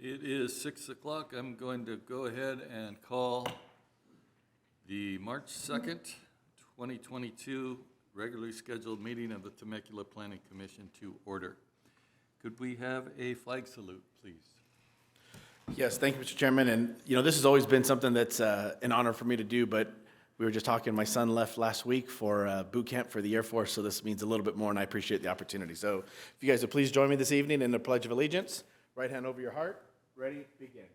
It is 6 o'clock. I'm going to go ahead and call the March 2nd, 2022 regularly scheduled meeting of the Temecula Planning Commission to order. Could we have a flag salute, please? Yes, thank you, Mr. Chairman. And, this has always been something that's an honor for me to do, but we were just talking, my son left last week for boot camp for the Air Force, so this means a little bit more, and I appreciate the opportunity. So if you guys would please join me this evening in the Pledge of Allegiance. Right hand over your heart. Ready? Begin.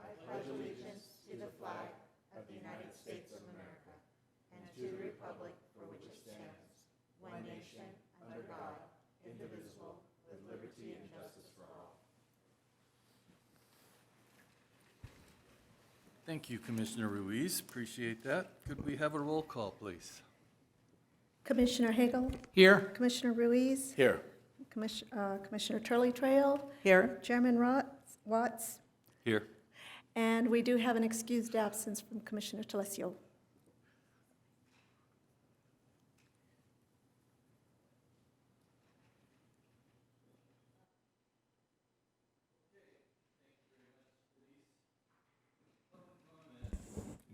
I pledge allegiance to the flag of the United States of America and to the republic for which it stands, one nation, under God, indivisible, with liberty and justice for all. Thank you, Commissioner Ruiz. Appreciate that. Could we have a roll call, please? Commissioner Hagel? Here. Commissioner Ruiz? Here. Commissioner Turley Trail? Here. Chairman Watts? Here. And we do have an excused absence from Commissioner Telesio.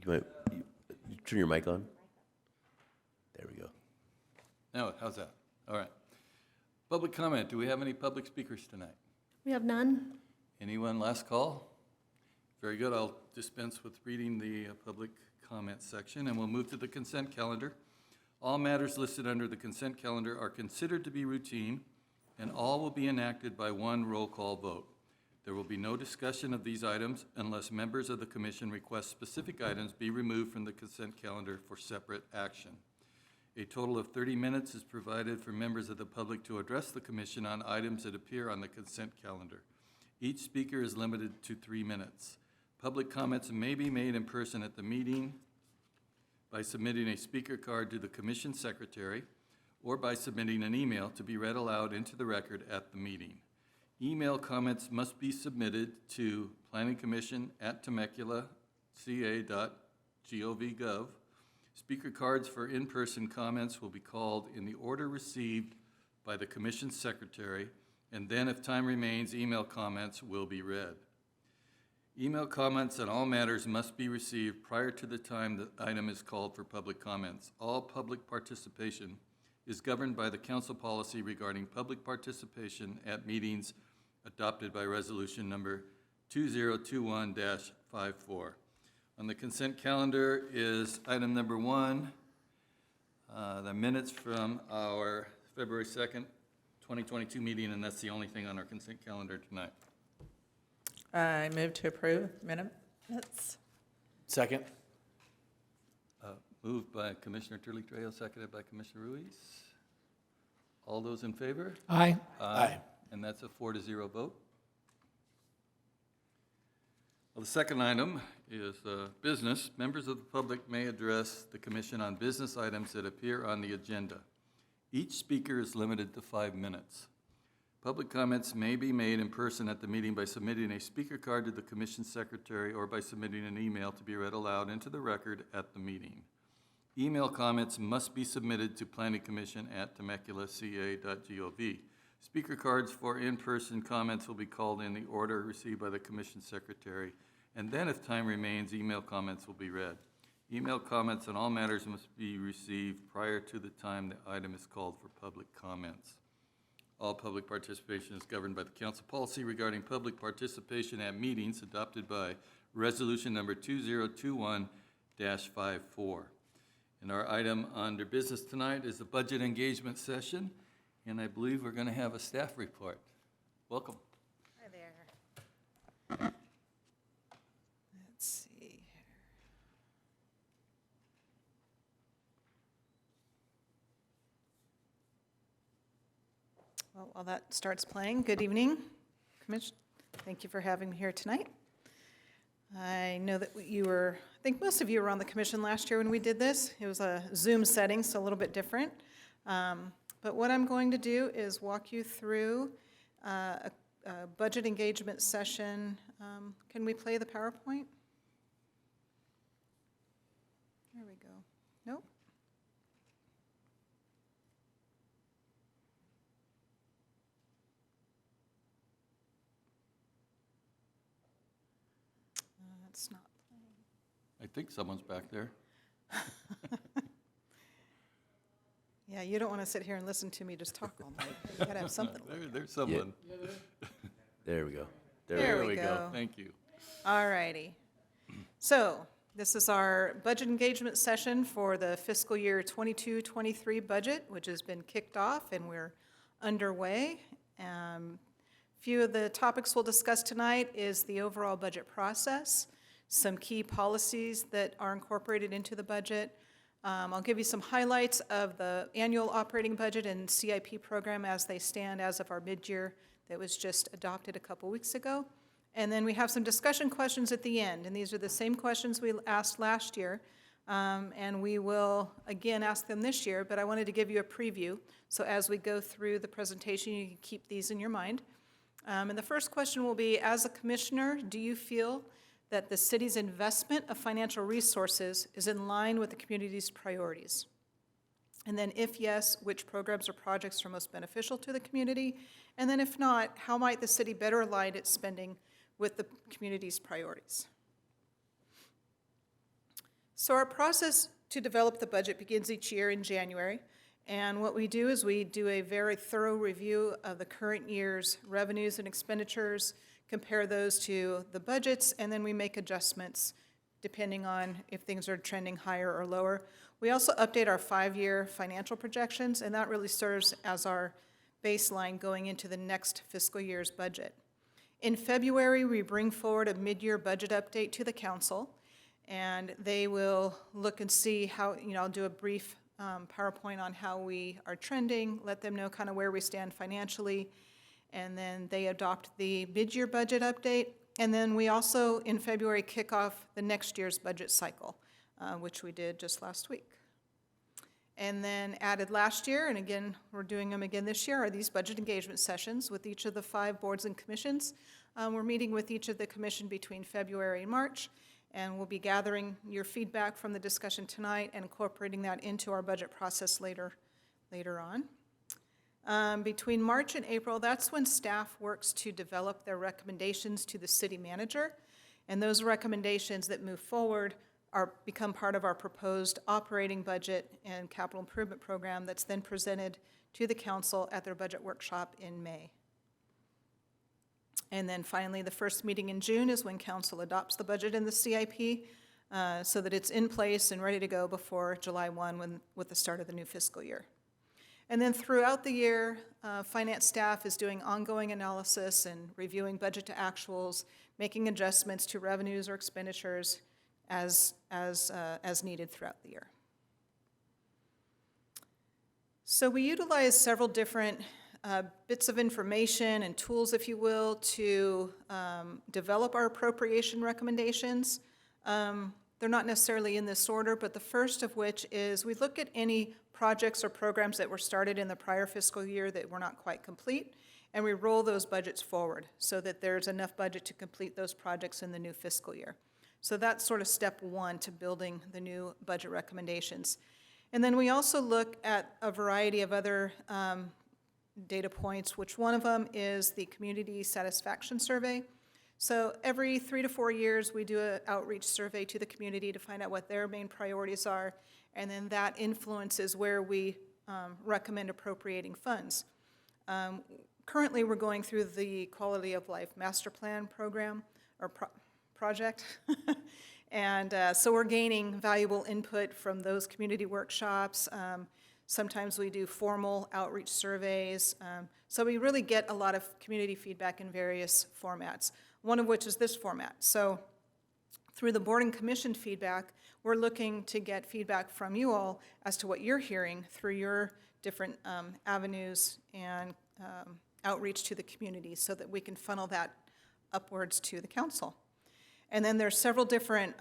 You turn your mic on? There we go. Now, how's that? All right. Public comment. Do we have any public speakers tonight? We have none. Anyone last call? Very good. I'll dispense with reading the public comment section, and we'll move to the consent calendar. All matters listed under the consent calendar are considered to be routine, and all will be enacted by one roll call vote. There will be no discussion of these items unless members of the commission request specific items be removed from the consent calendar for separate action. A total of 30 minutes is provided for members of the public to address the commission on items that appear on the consent calendar. Each speaker is limited to 3 minutes. Public comments may be made in person at the meeting by submitting a speaker card to the commission secretary or by submitting an email to be read aloud into the record at the meeting. Email comments must be submitted to planningcommission@temecula.ca.gov. Speaker cards for in-person comments will be called in the order received by the commission secretary, and then if time remains, email comments will be read. Email comments on all matters must be received prior to the time the item is called for public comments. All public participation is governed by the council policy regarding public participation at meetings adopted by resolution number 2021-54. On the consent calendar is item number 1, the minutes from our February 2nd, 2022 meeting, and that's the only thing on our consent calendar tonight. I move to approve minutes. Second. Moved by Commissioner Turley Trejo, seconded by Commissioner Ruiz. All those in favor? Aye. Aye. And that's a 4-0 vote. Well, the second item is business. Members of the public may address the commission on business items that appear on the agenda. Each speaker is limited to 5 minutes. Public comments may be made in person at the meeting by submitting a speaker card to the commission secretary or by submitting an email to be read aloud into the record at the meeting. Email comments must be submitted to planningcommission@temecula.ca.gov. Speaker cards for in-person comments will be called in the order received by the commission secretary, and then if time remains, email comments will be read. Email comments on all matters must be received prior to the time the item is called for public comments. All public participation is governed by the council policy regarding public participation at meetings adopted by resolution number 2021-54. And our item under business tonight is the budget engagement session, and I believe we're going to have a staff report. Welcome. Hi there. Let's see here. Well, while that starts playing, good evening, Commission. Thank you for having me here tonight. I know that I think most of you were on the commission last year when we did this. It was a Zoom setting, so a little bit different. But what I'm going to do is walk you through a budget engagement session. Can we play the PowerPoint? There we go. Nope. That's not. I think someone's back there. Yeah, you don't want to sit here and listen to me just talk all night. You gotta have something. There's someone. There we go. There we go. Thank you. All righty. So this is our budget engagement session for the fiscal year 22-23 budget, which has been kicked off and we're underway. Few of the topics we'll discuss tonight is the overall budget process, some key policies that are incorporated into the budget. I'll give you some highlights of the annual operating budget and CIP program as they stand as of our mid-year that was just adopted a couple weeks ago. And then we have some discussion questions at the end, and these are the same questions we asked last year, and we will again ask them this year, but I wanted to give you a preview. So as we go through the presentation, you can keep these in your mind. And the first question will be, as a commissioner, do you feel that the city's investment of financial resources is in line with the community's priorities? And then if yes, which programs or projects are most beneficial to the community? And then if not, how might the city better align its spending with the community's priorities? So our process to develop the budget begins each year in January. And what we do is we do a very thorough review of the current year's revenues and expenditures, compare those to the budgets, and then we make adjustments depending on if things are trending higher or lower. We also update our 5-year financial projections, and that really serves as our baseline going into the next fiscal year's budget. In February, we bring forward a mid-year budget update to the council, and they will look and see how, I'll do a brief PowerPoint on how we are trending, let them know kind of where we stand financially, and then they adopt the mid-year budget update. And then we also, in February, kick off the next year's budget cycle, which we did just last week. And then added last year, and again, we're doing them again this year, are these budget engagement sessions with each of the 5 boards and commissions. We're meeting with each of the commission between February and March, and we'll be gathering your feedback from the discussion tonight and incorporating that into our budget process later on. Between March and April, that's when staff works to develop their recommendations to the city manager, and those recommendations that move forward become part of our proposed operating budget and capital improvement program that's then presented to the council at their budget workshop in May. And then finally, the first meeting in June is when council adopts the budget and the CIP so that it's in place and ready to go before July 1 with the start of the new fiscal year. And then throughout the year, finance staff is doing ongoing analysis and reviewing budget to actuals, making adjustments to revenues or expenditures as needed throughout the year. So we utilize several different bits of information and tools, if you will, to develop our appropriation recommendations. They're not necessarily in this order, but the first of which is we look at any projects or programs that were started in the prior fiscal year that were not quite complete, and we roll those budgets forward so that there's enough budget to complete those projects in the new fiscal year. So that's sort of step one to building the new budget recommendations. And then we also look at a variety of other data points, which one of them is the community satisfaction survey. So every 3 to 4 years, we do an outreach survey to the community to find out what their main priorities are, and then that influences where we recommend appropriating funds. Currently, we're going through the Quality of Life Master Plan program, or project, and so we're gaining valuable input from those community workshops. Sometimes we do formal outreach surveys, so we really get a lot of community feedback in various formats, one of which is this format. So through the board and commission feedback, we're looking to get feedback from you all as to what you're hearing through your different avenues and outreach to the community so that we can funnel that upwards to the council. And then there's several different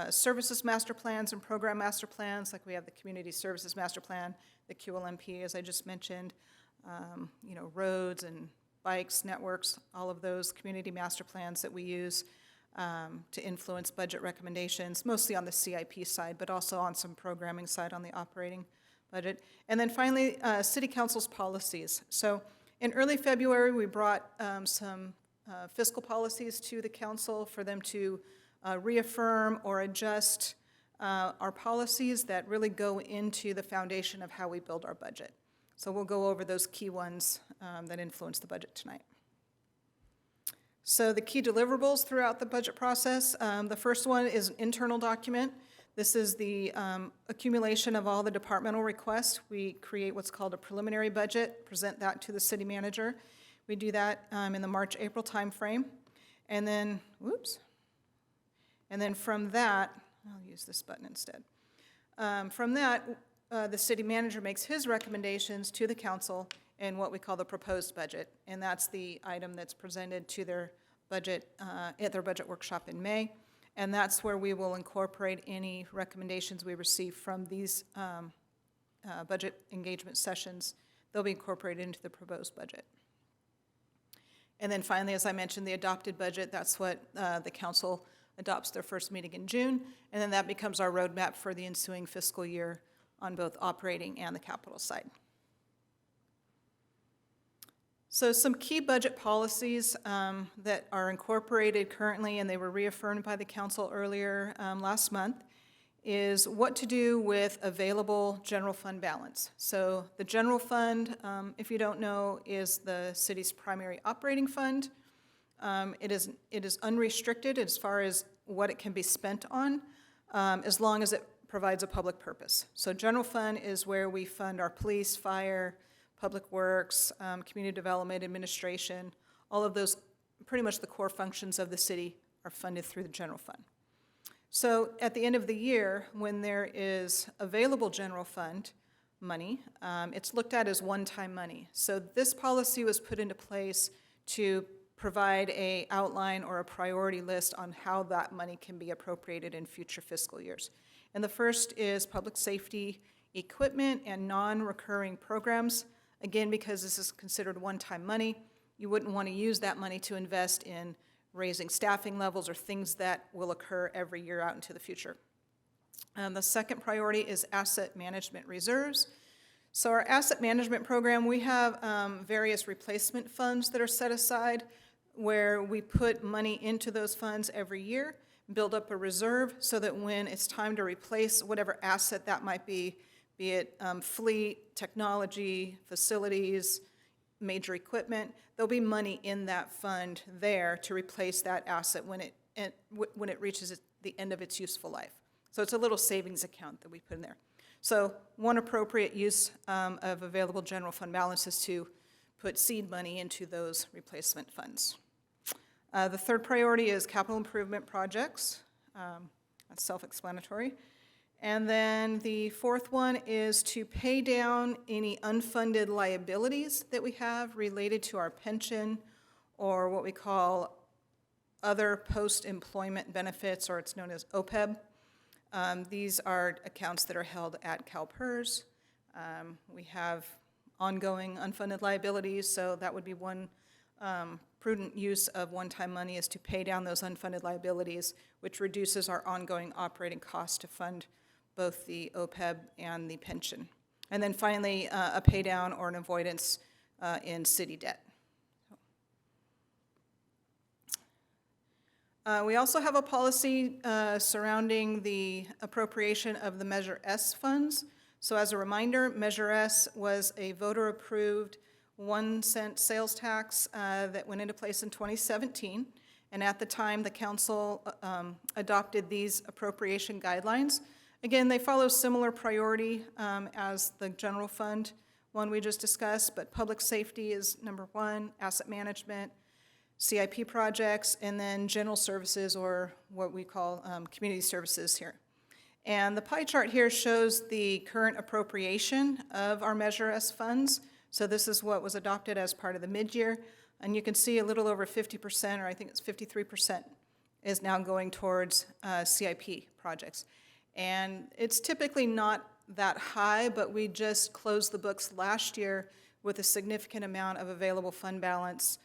services master plans and program master plans, like we have the Community Services Master Plan, the QLMP, as I just mentioned, roads and bikes, networks, all of those community master plans that we use to influence budget recommendations, mostly on the CIP side, but also on some programming side on the operating budget. And then finally, City Council's policies. So in early February, we brought some fiscal policies to the council for them to reaffirm or adjust our policies that really go into the foundation of how we build our budget. So we'll go over those key ones that influence the budget tonight. So the key deliverables throughout the budget process, the first one is an internal document. This is the accumulation of all the departmental requests. We create what's called a preliminary budget, present that to the city manager. We do that in the March-April timeframe. And then, from that, I'll use this button instead. From that, the city manager makes his recommendations to the council in what we call the proposed budget, and that's the item that's presented to their budget at their budget workshop in May, and that's where we will incorporate any recommendations we receive from these budget engagement sessions. They'll be incorporated into the proposed budget. And then finally, as I mentioned, the adopted budget, that's what the council adopts their first meeting in June, and then that becomes our roadmap for the ensuing fiscal year on both operating and the capital side. So some key budget policies that are incorporated currently, and they were reaffirmed by the council earlier last month, is what to do with available general fund balance. So the general fund, if you don't know, is the city's primary operating fund. It is unrestricted as far as what it can be spent on, as long as it provides a public purpose. So general fund is where we fund our police, fire, public works, community development, administration. All of those, pretty much the core functions of the city are funded through the general fund. So at the end of the year, when there is available general fund money, it's looked at as one-time money. So this policy was put into place to provide an outline or a priority list on how that money can be appropriated in future fiscal years. And the first is public safety equipment and non-recurring programs. Again, because this is considered one-time money, you wouldn't want to use that money to invest in raising staffing levels or things that will occur every year out into the future. The second priority is asset management reserves. So our asset management program, we have various replacement funds that are set aside where we put money into those funds every year, build up a reserve so that when it's time to replace whatever asset that might be it fleet, technology, facilities, major equipment, there'll be money in that fund there to replace that asset when it reaches the end of its useful life. So it's a little savings account that we put in there. So one appropriate use of available general fund balance is to put seed money into those replacement funds. The third priority is capital improvement projects. That's self-explanatory. And then the fourth one is to pay down any unfunded liabilities that we have related to our pension or what we call other post-employment benefits, or it's known as OPEB. These are accounts that are held at CalPERS. We have ongoing unfunded liabilities, so that would be one prudent use of one-time money is to pay down those unfunded liabilities, which reduces our ongoing operating costs to fund both the OPEB and the pension. And then finally, a pay down or an avoidance in city debt. We also have a policy surrounding the appropriation of the Measure S funds. So as a reminder, Measure S was a voter-approved 1-cent sales tax that went into place in 2017. And at the time, the council adopted these appropriation guidelines. Again, they follow similar priority as the general fund one we just discussed, but public safety is number one, asset management, CIP projects, and then general services, or what we call community services here. And the pie chart here shows the current appropriation of our Measure S funds. So this is what was adopted as part of the mid-year. And you can see a little over 50%, or I think it's 53%, is now going towards CIP projects. And it's typically not that high, but we just closed the books last year with a significant amount of available fund balance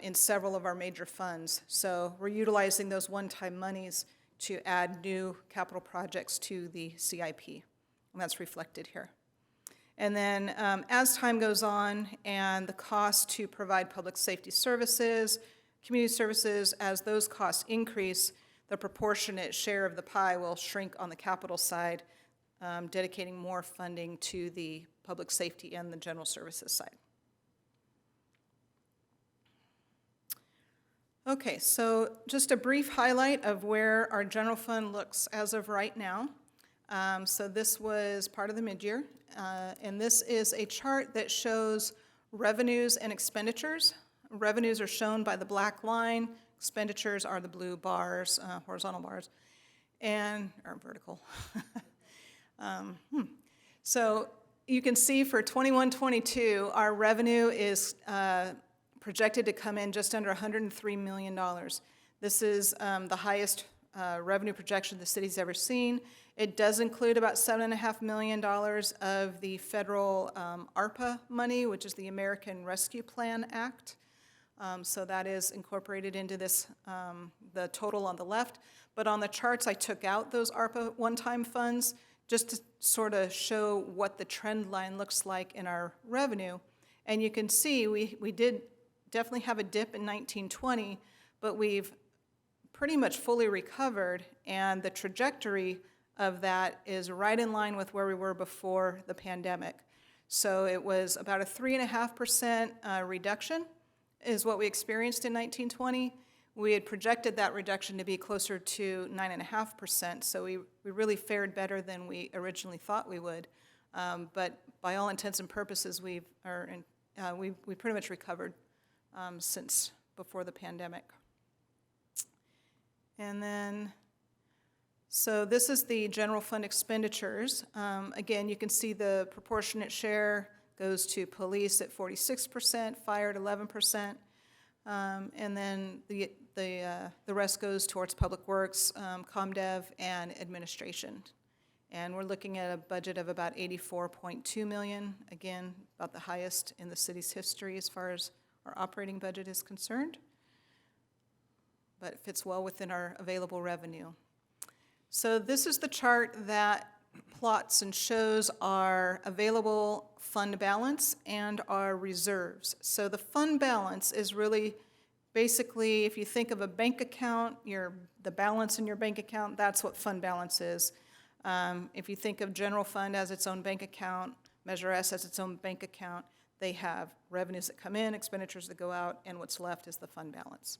in several of our major funds. So we're utilizing those one-time monies to add new capital projects to the CIP, and that's reflected here. And then as time goes on and the cost to provide public safety services, community services, as those costs increase, the proportionate share of the pie will shrink on the capital side, dedicating more funding to the public safety and the general services side. Okay, so just a brief highlight of where our general fund looks as of right now. So this was part of the mid-year, and this is a chart that shows revenues and expenditures. Revenues are shown by the black line, expenditures are the blue bars, horizontal bars, or vertical. So you can see for 21-22, our revenue is projected to come in just under $103 million. This is the highest revenue projection the city's ever seen. It does include about $7.5 million of the federal ARPA money, which is the American Rescue Plan Act. So that is incorporated into this, the total on the left. But on the charts, I took out those ARPA one-time funds just to sort of show what the trend line looks like in our revenue. And you can see we did definitely have a dip in 1920, but we've pretty much fully recovered, and the trajectory of that is right in line with where we were before the pandemic. So it was about a 3.5% reduction is what we experienced in 1920. We had projected that reduction to be closer to 9.5%, so we really fared better than we originally thought we would. But by all intents and purposes, we pretty much recovered since before the pandemic. And then, so this is the general fund expenditures. Again, you can see the proportionate share goes to police at 46%, fire at 11%, and then the rest goes towards public works, ComDev, and administration. And we're looking at a budget of about $84.2 million, again, about the highest in the city's history as far as our operating budget is concerned, but it fits well within our available revenue. So this is the chart that plots and shows our available fund balance and our reserves. So the fund balance is really basically, if you think of a bank account, the balance in your bank account, that's what fund balance is. If you think of general fund as its own bank account, Measure S as its own bank account, they have revenues that come in, expenditures that go out, and what's left is the fund balance.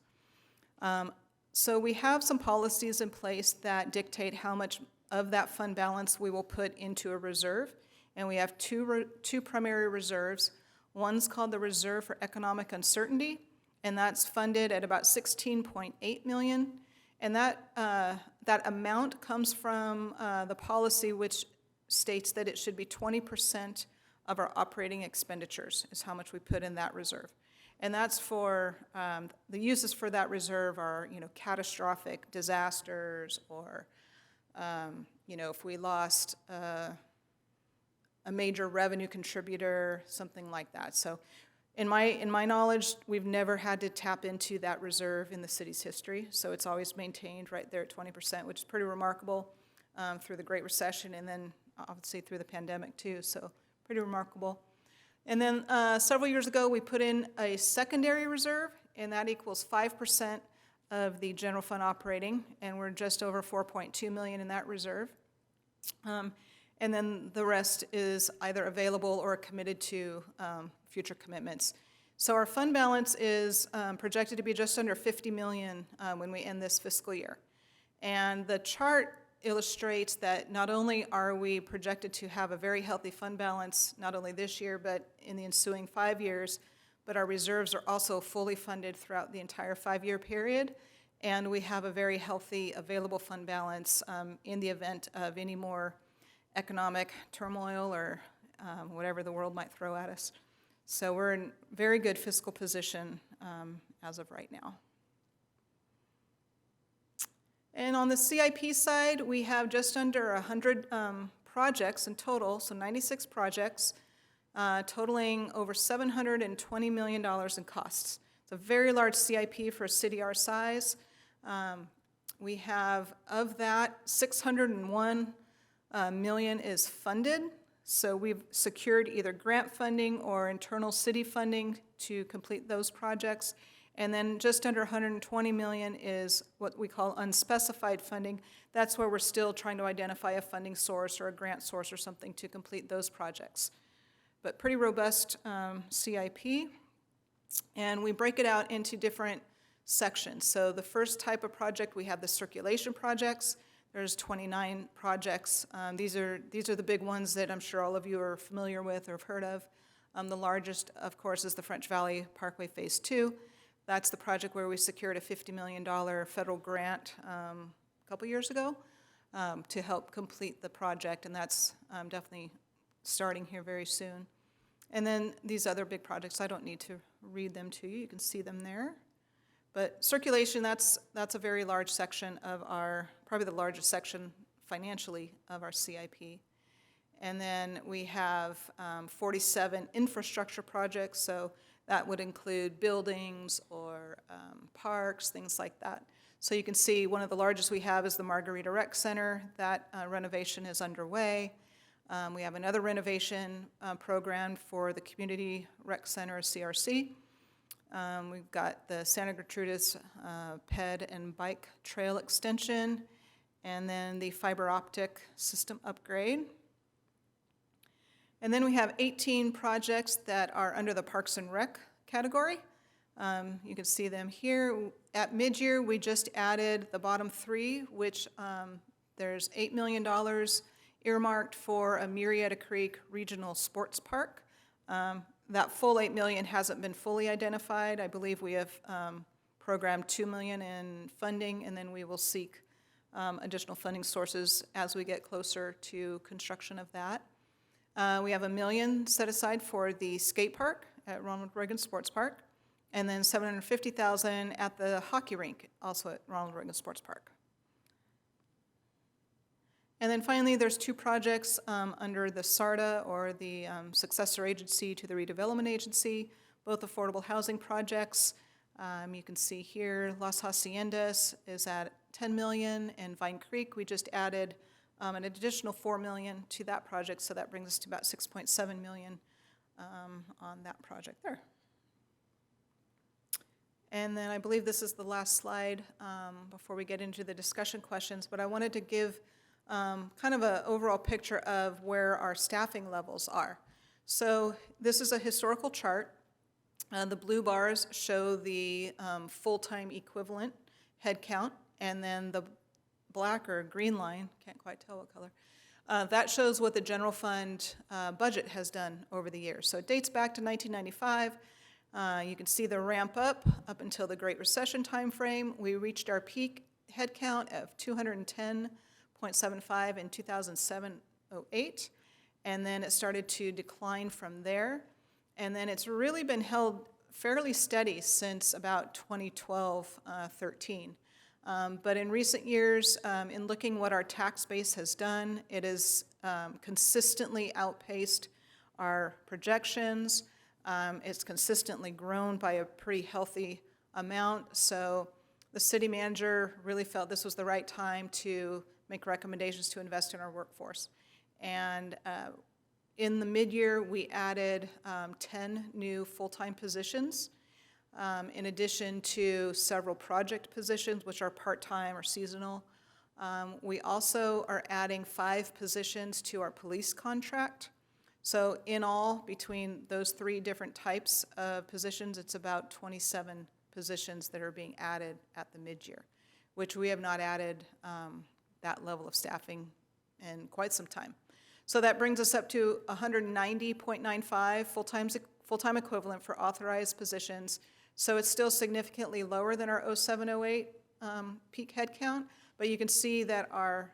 So we have some policies in place that dictate how much of that fund balance we will put into a reserve, and we have two primary reserves. One's called the Reserve for Economic Uncertainty, and that's funded at about $16.8 million, and that amount comes from the policy which states that it should be 20% of our operating expenditures is how much we put in that reserve. And that's for, the uses for that reserve are, catastrophic disasters, or, if we lost a major revenue contributor, something like that. So in my knowledge, we've never had to tap into that reserve in the city's history, so it's always maintained right there at 20%, which is pretty remarkable through the Great Recession, and then obviously through the pandemic too, so pretty remarkable. And then several years ago, we put in a secondary reserve, and that equals 5% of the general fund operating, and we're just over $4.2 million in that reserve. And then the rest is either available or committed to future commitments. So our fund balance is projected to be just under $50 million when we end this fiscal year. And the chart illustrates that not only are we projected to have a very healthy fund balance, not only this year, but in the ensuing 5 years, but our reserves are also fully funded throughout the entire 5-year period, and we have a very healthy available fund balance in the event of any more economic turmoil or whatever the world might throw at us. So we're in very good fiscal position as of right now. And on the CIP side, we have just under 100 projects in total, so 96 projects, totaling over $720 million in costs. It's a very large CIP for a city our size. We have, of that, $601 million is funded, so we've secured either grant funding or internal city funding to complete those projects. And then just under 120 million is what we call unspecified funding. That's where we're still trying to identify a funding source or a grant source or something to complete those projects. But pretty robust CIP. And we break it out into different sections. So the first type of project, we have the circulation projects. There's 29 projects. These are the big ones that I'm sure all of you are familiar with or have heard of. The largest, of course, is the French Valley Parkway Phase 2. That's the project where we secured a $50 million federal grant a couple years ago to help complete the project, and that's definitely starting here very soon. And then these other big projects, I don't need to read them to you. You can see them there. But circulation, that's a very large section of our, probably the largest section financially of our CIP. And then we have 47 infrastructure projects, so that would include buildings or parks, things like that. So you can see one of the largest we have is the Margarita Rec Center. That renovation is underway. We have another renovation program for the Community Rec Center, CRC. We've got the Santa Gertrudis ped and bike trail extension, and then the fiber optic system upgrade. And then we have 18 projects that are under the Parks and Rec category. You can see them here. At mid-year, we just added the bottom three, which there's $8 million earmarked for a Murrieta Creek Regional Sports Park. That full $8 million hasn't been fully identified. I believe we have programmed $2 million in funding, and then we will seek additional funding sources as we get closer to construction of that. We have $1 million set aside for the skate park at Ronald Reagan Sports Park, and then $750,000 at the hockey rink, also at Ronald Reagan Sports Park. And then finally, there's two projects under the SARTA, or the successor agency to the redevelopment agency, both affordable housing projects. You can see here, Las Haciendas is at $10 million, and Vine Creek, we just added an additional $4 million to that project, so that brings us to about $6.7 million on that project there. And then I believe this is the last slide before we get into the discussion questions, but I wanted to give kind of an overall picture of where our staffing levels are. So this is a historical chart. The blue bars show the full-time equivalent head count, and then the black or green line, can't quite tell what color, that shows what the general fund budget has done over the years. So it dates back to 1995. You can see the ramp up until the Great Recession timeframe. We reached our peak head count of 210.75 in 2007-08, and then it started to decline from there. And then it's really been held fairly steady since about 2012-13. But in recent years, in looking what our tax base has done, it has consistently outpaced our projections. It's consistently grown by a pretty healthy amount. So the city manager really felt this was the right time to make recommendations to invest in our workforce. And in the mid-year, we added 10 new full-time positions, in addition to several project positions, which are part-time or seasonal. We also are adding 5 positions to our police contract. So in all, between those 3 different types of positions, it's about 27 positions that are being added at the mid-year, which we have not added that level of staffing in quite some time. So that brings us up to 190.95 full-time equivalent for authorized positions. So it's still significantly lower than our 07-08 peak head count, but you can see that our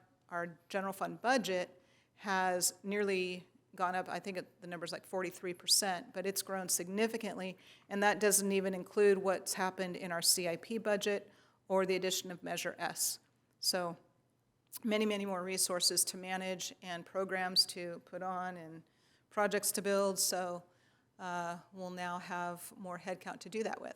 general fund budget has nearly gone up. I think the number's like 43%, but it's grown significantly, and that doesn't even include what's happened in our CIP budget or the addition of Measure S. So many, many more resources to manage and programs to put on and projects to build, so we'll now have more headcount to do that with.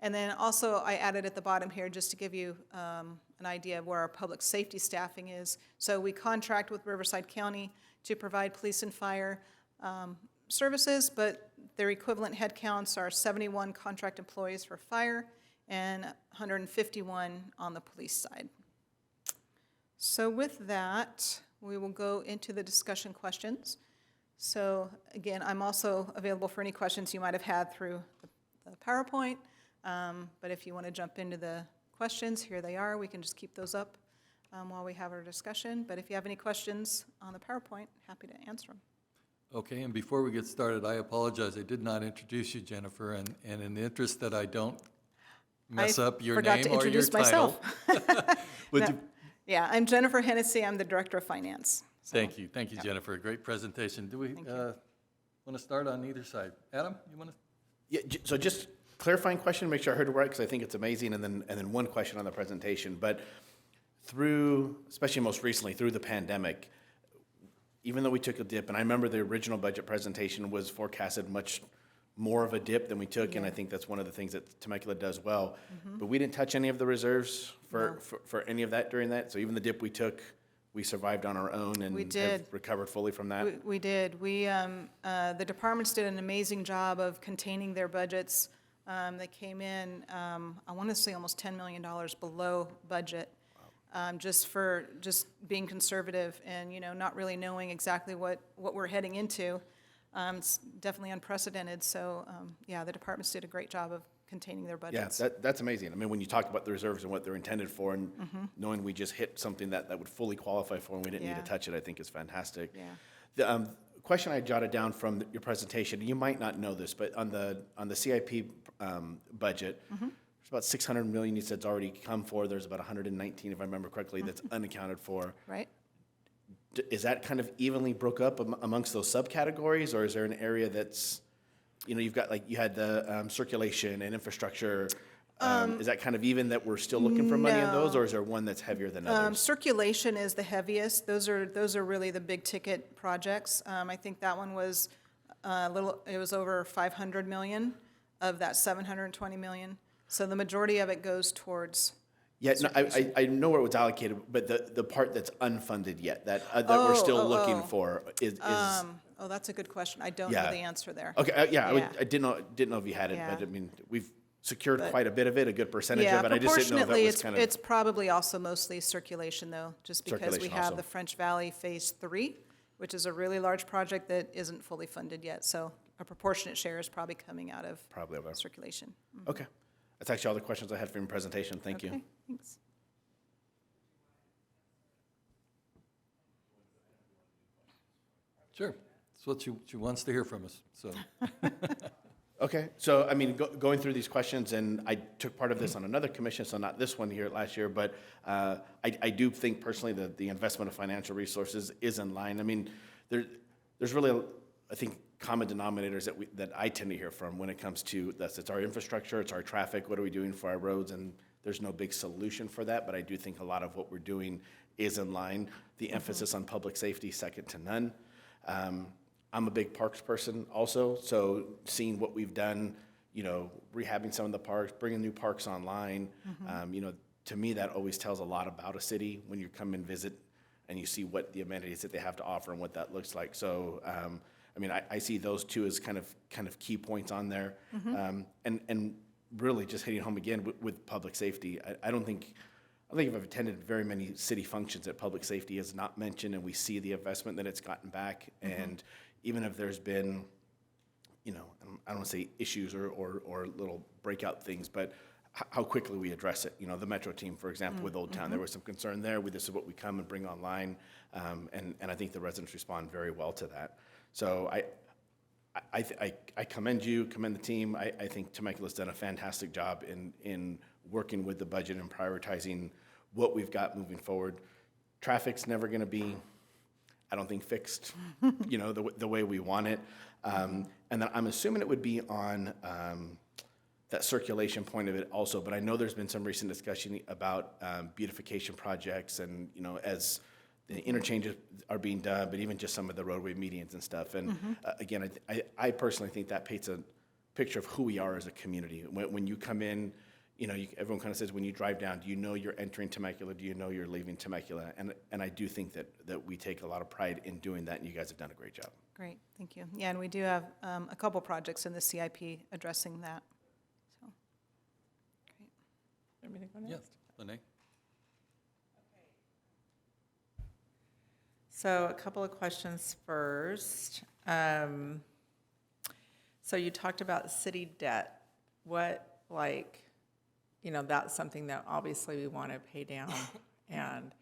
And then also I added at the bottom here just to give you an idea of where our public safety staffing is. So we contract with Riverside County to provide police and fire services, but Their equivalent headcounts are 71 contract employees for fire and 151 on the police side. So with that, we will go into the discussion questions. So again, I'm also available for any questions you might have had through the PowerPoint. But if you want to jump into the questions, here they are. We can just keep those up while we have our discussion. But if you have any questions on the PowerPoint, happy to answer them. Okay, and before we get started, I apologize, I did not introduce you, Jennifer, and in the interest that I don't mess up your forgot name to or your introduce title. myself. Would No. you, Yeah, I'm Jennifer Hennessy. I'm the Director of Finance. So, thank you, Jennifer, great presentation. Do we Thank you. want to start on either side? Adam, you want to? Yeah, so just clarifying question, make sure I heard it right, because I think it's amazing, and then one question on the presentation. But through, especially most recently, through the pandemic, even though we took a dip, and I remember the original budget presentation was forecasted much more of a dip than we took, and I think that's one of the things that Temecula does well. But we didn't touch any of the reserves for any of that during that, so even the dip we took, we survived on our own and We have did. recovered fully from that. We did. The departments did an amazing job of containing their budgets. They came in, I want to say almost $10 million below budget, just being conservative and, not really knowing exactly what we're heading into. It's definitely unprecedented. So, the departments did a great job of containing their Yeah, budgets. that's amazing. I mean, when you talk about the reserves and what they're intended for, and knowing we just hit something that would fully qualify for and we didn't need Yeah. to touch it, I think is fantastic. Yeah. The question I jotted down from your presentation, you might not know this, but on the CIP budget, there's about 600 million you said it's already come for. There's about 119, if I remember correctly, that's unaccounted for. Right? Is that kind of evenly broke up amongst those subcategories, or is there an area that's, you've got, like, you had the circulation and infrastructure. Is that kind of even that we're still looking for money on those, no. or is there one that's heavier than others? Circulation is the heaviest. Those are really the big ticket projects. I think that one was it was over 500 million of that 720 million. So the majority of it goes towards. Yeah, no, I know where it was allocated, but the part that's unfunded yet, that we're still looking for is. Oh, that's a good question. I don't Yeah. know the answer there. Okay, Yeah. I didn't know if you had it, Yeah. but I mean, we've secured But- quite a bit of it, a good percentage Yeah, of it. I just didn't know if that proportionately, was kind of. it's probably also mostly circulation, though, just because we Circulation have also. the French Valley Phase 3, which is a really large project that isn't fully funded yet. So a proportionate share is probably coming out of Probably over. circulation. Okay, that's actually all the questions I had from your presentation. Thank you. Okay, thanks. Sure, that's what she wants to hear from us, so. Okay, so I mean, going through these questions, and I took part of this on another commission, so not this one here last year, but I do think personally that the investment of financial resources is in line. I mean, there's really, I think, common denominators that I tend to hear from when it comes to this. It's our infrastructure, it's our traffic, what are we doing for our roads, and there's no big solution for that, but I do think a lot of what we're doing is in line. The emphasis on public safety, second to none. I'm a big parks person also, so seeing what we've done, rehabbing some of the parks, bringing new parks online, to me, that always tells a lot about a city when you come and visit and you see what the amenities that they have to offer and what that looks like. So, I mean, I see those two as kind of key points on there. And really just hitting home again with public safety. I don't think I've attended very many city functions that public safety is not mentioned, and we see the investment that it's gotten back. And even if there's been, I don't want to say issues or little breakout things, but how quickly we address it. The Metro team, for example, with Old Town, there was some concern there. This is what we come and bring online, and I think the residents respond very well to that. So I commend you, commend the team. I think Temecula's done a fantastic job in working with the budget and prioritizing what we've got moving forward. Traffic's never going to be, I don't think, fixed, the way we want it. And then I'm assuming it would be on that circulation point of it also, but I know there's been some recent discussion about beautification projects and, as the interchanges are being done, but even just some of the roadway medians and stuff. And again, I personally think that paints a picture of who we are as a community. When you come in, everyone kind of says, when you drive down, do you know you're entering Temecula? Do you know you're leaving Temecula? And I do think that we take a lot of pride in doing that, and you guys have done a great job. Great, thank you. Yeah, and we do have a couple projects in the CIP addressing that. So, great. Want me to go Yes, next? Lene? So a couple of questions first. So you talked about city debt. What, like, you know, that's something that obviously we want to pay down. And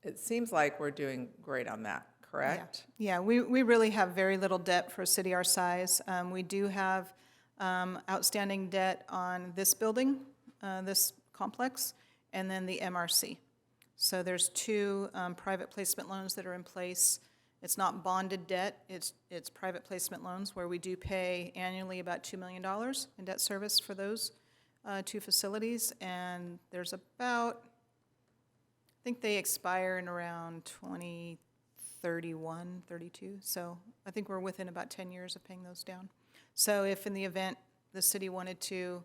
it seems like we're doing great on that, correct? Yeah, we really have very little debt for a city our size. We do have outstanding debt on this building, this complex, and then the MRC. So there's two private placement loans that are in place. It's not bonded debt, it's private placement loans where we do pay annually about $2 million in debt service for those two facilities. And there's about, I think they expire in around 2031, 32. So I think we're within about 10 years of paying those down. So if in the event the city wanted to,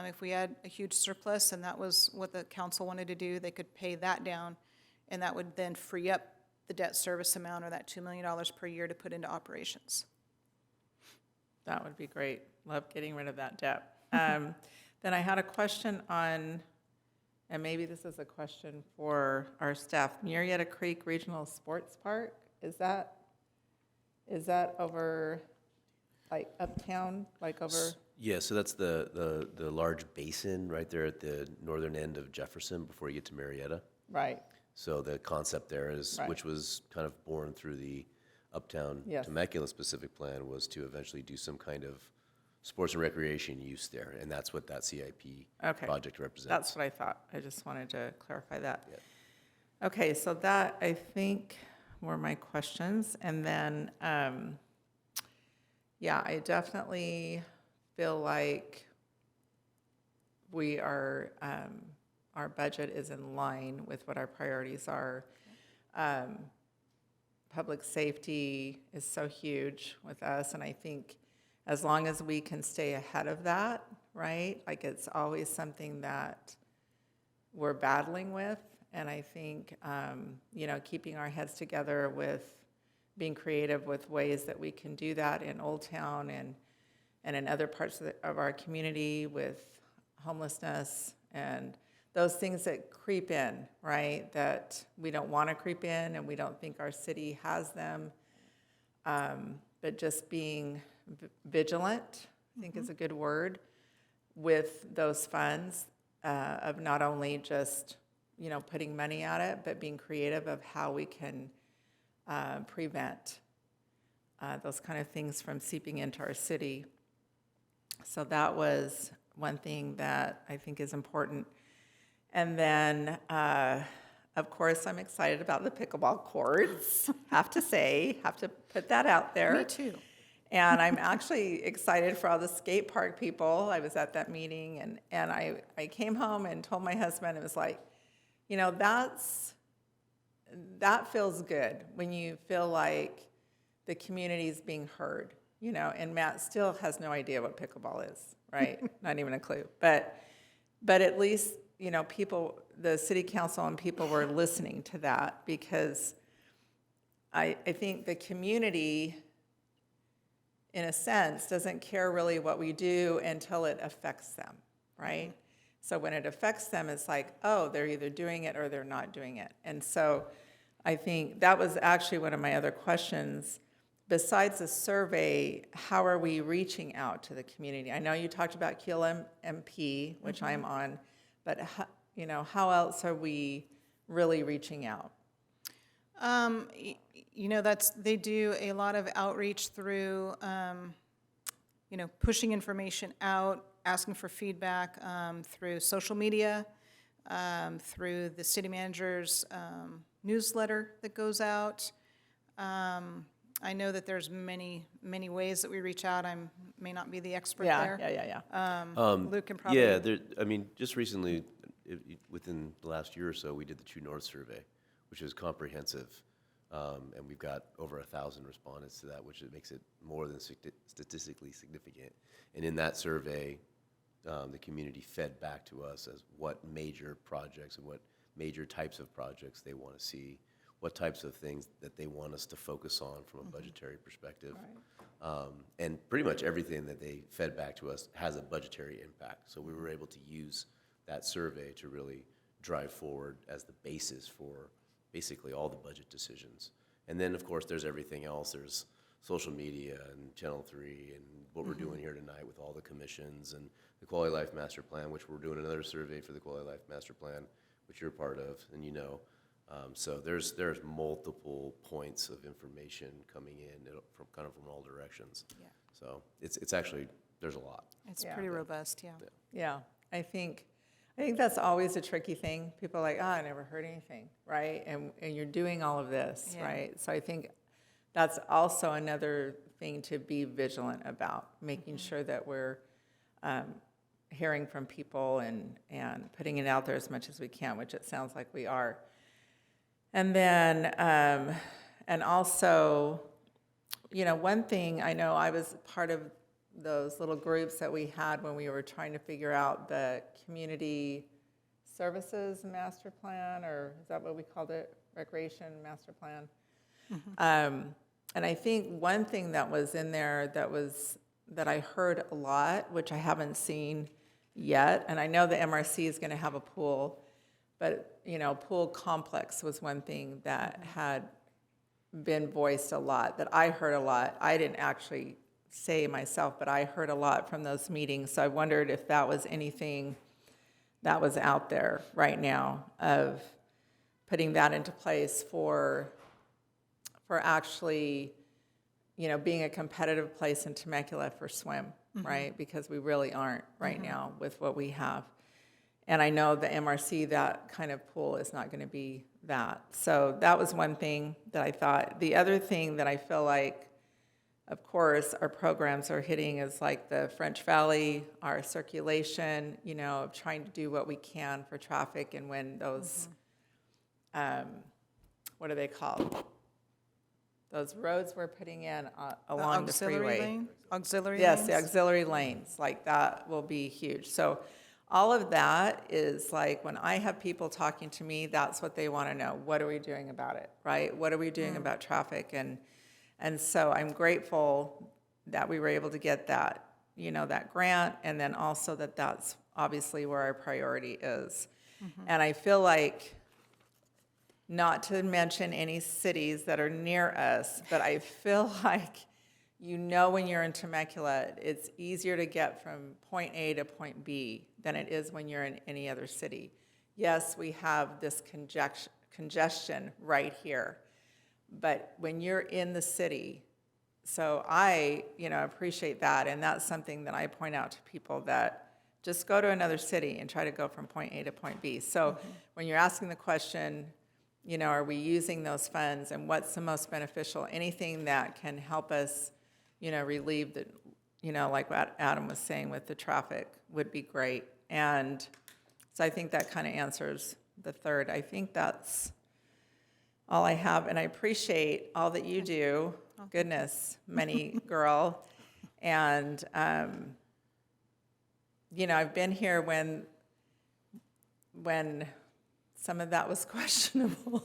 if we had a huge surplus and that was what the council wanted to do, they could pay that down, and that would then free up the debt service amount, or that $2 million per year, to put into operations. That would be great. Love getting rid of that debt. Then I had a question on, and maybe this is a question for our staff, Murrieta Creek Regional Sports Park, is that over, like, uptown, like over? Yeah, so that's the large basin right there at the northern end of Jefferson before you get to Marietta. Right. So the concept there is, Right. which was kind of born through the Uptown Yes. Temecula specific plan, was to eventually do some kind of sports and recreation use there, and that's what that CIP Okay. project represents. That's what I thought. I just wanted to clarify that. Yeah. Okay, so that, I think, were my questions. And then, yeah, I definitely feel like we are, our budget is in line with what our priorities are. Public safety is so huge with us, and I think as long as we can stay ahead of that, right? Like, it's always something that we're battling with, and I think, you know, keeping our heads together with being creative with ways that we can do that in Old Town and in other parts of our community with homelessness and those things that creep in, right? That we don't want to creep in and we don't think our city has them. But just being vigilant, I think is a good word, with those funds, of not only just, you know, putting money at it, but being creative of how we can prevent those kind of things from seeping into our city. So that was one thing that I think is important. And then, of course, I'm excited about the pickleball courts, have to put that out there. Me too. And I'm actually excited for all the skate park people. I was at that meeting, and I came home and told my husband, it was like, you know, that feels good when you feel like the community's being heard, you know, and Matt still has no idea what pickleball is, right? Not even a clue. But at least, you know, people, the city council and people were listening to that, because I think the community, in a sense, doesn't care really what we do until it affects them, right? So when it affects them, it's like, oh, they're either doing it or they're not doing it. And so I think that was actually one of my other questions. Besides the survey, how are we reaching out to the community? I know you talked about QLMP, which I'm on, but you know, how else are we really reaching out? You know, they do a lot of outreach through, you know, pushing information out, asking for feedback, through social media, through the city manager's newsletter that goes out. I know that there's many ways that we reach out. I may not be the expert there. Yeah. Luke can probably. Yeah, I mean, just recently, within the last year or so, we did the True North survey, which is comprehensive. And we've got over 1,000 respondents to that, which makes it more than statistically significant. And in that survey, the community fed back to us as what major projects and what major types of projects they want to see what types of things that they want us to focus on from a budgetary perspective. And pretty much everything that they fed back to us has a budgetary impact. So we were able to use that survey to really drive forward as the basis for basically all the budget decisions. And then, of course, there's everything else. There's social media and Channel 3 and what we're doing here tonight with all the commissions and the Quality Life Master Plan, which we're doing another survey for the Quality Life Master Plan, which you're part of, and you know. So there's multiple points of information coming in from all directions. Yeah. So it's actually, there's a lot. It's Yeah. pretty robust, yeah. Yeah, I think that's always a tricky thing. People are like, I never heard anything, right? And you're doing all of this, Yeah. right? So I think that's also another thing to be vigilant about, making sure that we're hearing from people and putting it out there as much as we can, which it sounds like we are. And then, and also, one thing, I know I was part of those little groups that we had when we were trying to figure out the community services master plan, or is that what we called it? Recreation master plan. And I think one thing that was in there that I heard a lot, which I haven't seen yet, and I know the MRC is going to have a pool, but pool complex was one thing that had been voiced a lot, that I heard a lot. I didn't actually say myself, but I heard a lot from those meetings. So I wondered if that was anything that was out there right now of putting that into place for actually, being a competitive place in Temecula for swim, right? Because we really aren't right now with what we have. And I know the MRC, that kind of pool is not going to be that. So that was one thing that I thought. The other thing that I feel like, of course, our programs are hitting is like the French Valley, our circulation, of trying to do what we can for traffic, and when those, what are they called? Those roads we're putting in along the freeway. Auxiliary lanes? Yes, the auxiliary lanes, like that will be huge. So all of that is like, when I have people talking to me, that's what they want to know. What are we doing about it, right? What are we doing about traffic? And so I'm grateful that we were able to get that, that grant, and then also that's obviously where our priority is. And I feel like, not to mention any cities that are near us, but I feel like, when you're in Temecula, it's easier to get from point A to point B than it is when you're in any other city. Yes, we have this congestion right here, but when you're in the city, so I, appreciate that, and that's something that I point out to people, that just go to another city and try to go from point A to point B. So when you're asking the question, are we using those funds, and what's the most beneficial? Anything that can help us, relieve the, like what Adam was saying with the traffic would be great. And so I think that kind of answers the third. I think that's all I have, and I appreciate all that you do. Goodness, many girl. And, I've been here when some of that was questionable.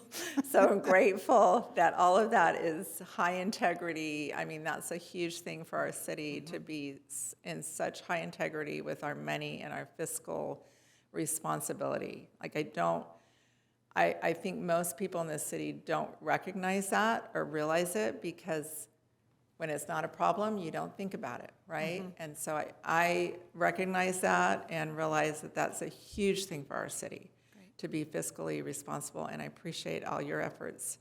So I'm grateful that all of that is high integrity. I mean, that's a huge thing for our city, to be in such high integrity with our money and our fiscal responsibility. Like, I think most people in this city don't recognize that or realize it, because when it's not a problem, you don't think about it, right? And so I recognize that and realize that that's a huge thing for our city, to be fiscally responsible, and I appreciate all your efforts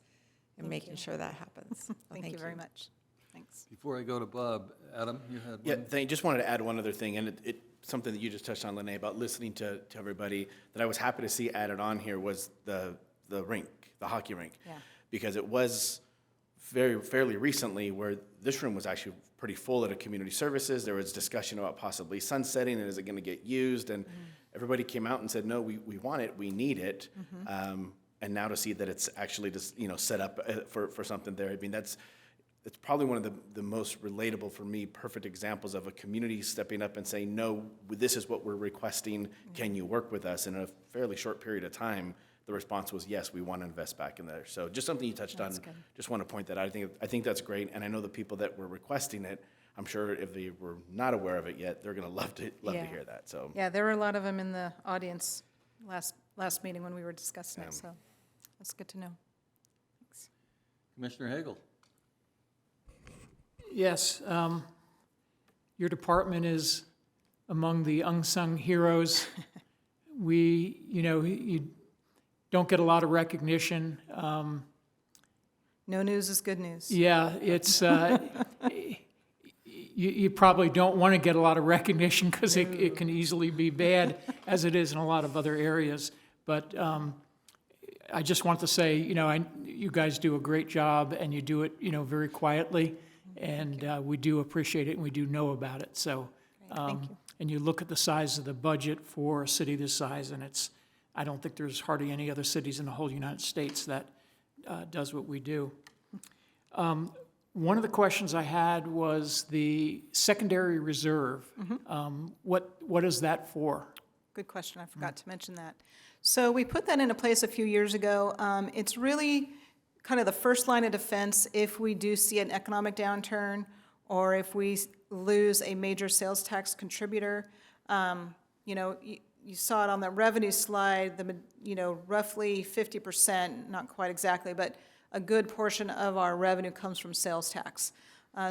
in making sure that happens. So Thank you very much. Thanks. Before I go to Bob, Adam, you had one? Just wanted to add one other thing, and it something that you just touched on, Lene, about listening to everybody, that I was happy to see added on here was the rink, the hockey rink. Yeah. Because it was fairly recently where this room was actually pretty full at a community services. There was discussion about possibly sunsetting, and is it going to get used? And everybody came out and said, no, we want it, we need it. And now to see that it's actually just, set up for something there, I mean, it's probably one of the most relatable for me, perfect examples of a community stepping up and saying, no, this is what we're requesting. Can you work with us in a fairly short period of time the response was, yes, we want to invest back in there. So just something you touched on. That's good. Just want to point that out. I think that's great, and I know the people that were requesting it, I'm sure if they were not aware of it yet, they're going to love to Yeah. hear that. So Yeah, there were a lot of them in the audience last meeting when we were discussing it, so that's good to know. Thanks. Commissioner Hagel? Yes, your department is among the unsung heroes. You don't get a lot of recognition. No news is good news. Yeah, it's, you probably don't want to get a lot of recognition because it can easily be bad, as it is in a lot of other areas. But I just want to say, you guys do a great job, and you do it, very quietly, and we do appreciate it, and we do know about it. So, Thank you. and you look at the size of the budget for a city this size, and I don't think there's hardly any other cities in the whole United States that does what we do. One of the questions I had was the secondary reserve. What is that for? Good question, I forgot to mention that. So we put that into place a few years ago. It's really kind of the first line of defense if we do see an economic downturn or if we lose a major sales tax contributor. You saw it on the revenue slide, roughly 50%, not quite exactly, but a good portion of our revenue comes from sales tax.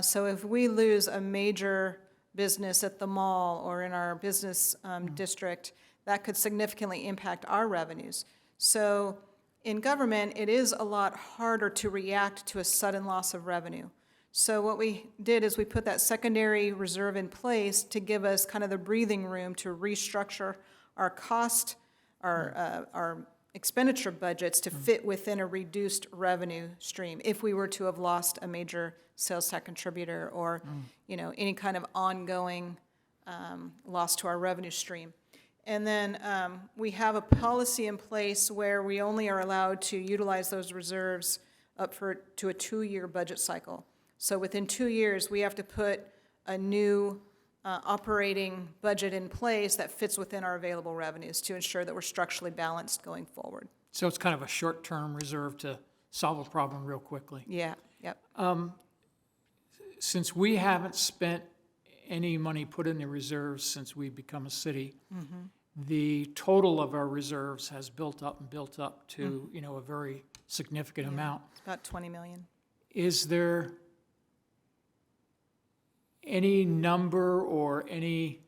So if we lose a major business at the mall or in our business district, that could significantly impact our revenues. So in government, it is a lot harder to react to a sudden loss of revenue. So what we did is we put that secondary reserve in place to give us kind of the breathing room to restructure our cost, our expenditure budgets to fit within a reduced revenue stream if we were to have lost a major sales tax contributor or, any kind of ongoing loss to our revenue stream. And then we have a policy in place where we only are allowed to utilize those reserves up to a 2-year budget cycle. So within 2 years, we have to put a new operating budget in place that fits within our available revenues to ensure that we're structurally balanced going forward. So it's kind of a short-term reserve to solve a problem real quickly. Yeah, yep. Since we haven't spent any money put in the reserves since we've become a city, the total of our reserves has built up to, a very significant amount. It's about 20 million. Is there any number or anything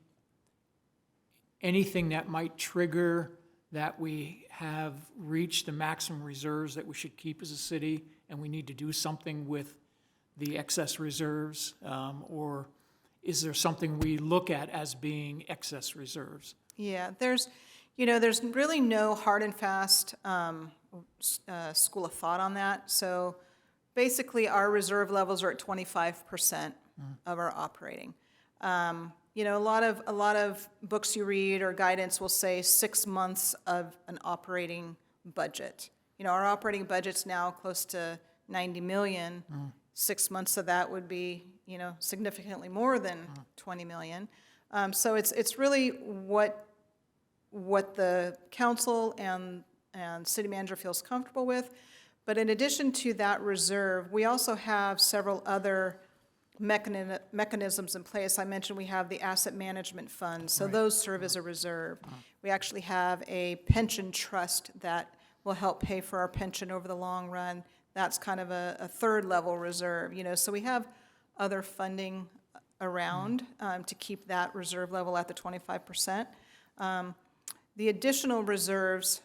that might trigger that we have reached the maximum reserves that we should keep as a city, and we need to do something with the excess reserves? Or is there something we look at as being excess reserves? Yeah, there's really no hard and fast school of thought on that. So basically, our reserve levels are at 25% of our operating. A lot of books you read or guidance will say 6 months of an operating budget. Our operating budget's now close to 90 million. 6 months of that would be, significantly more than 20 million. So it's really what the council and city manager feels comfortable with. But in addition to that reserve, we also have several other mechanisms in place. I mentioned we have the asset management fund, so those serve as a reserve. We actually have a pension trust that will help pay for our pension over the long run. That's kind of a third level reserve, so we have other funding around to keep that reserve level at the 25%. The additional reserves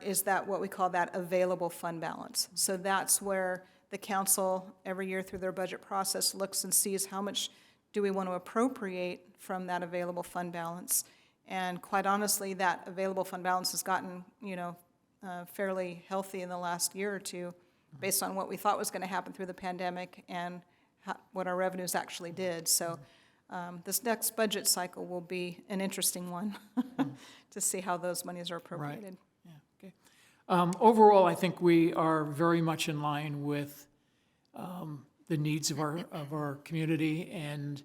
is that what we call that available fund balance. So that's where the council, every year through their budget process, looks and sees how much do we want to appropriate from that available fund balance. And quite honestly, that available fund balance has gotten, fairly healthy in the last year or two based on what we thought was going to happen through the pandemic and what our revenues actually did. So this next budget cycle will be an interesting one to see how those monies are appropriated. Yeah, okay. Overall, I think we are very much in line with the needs of our community, and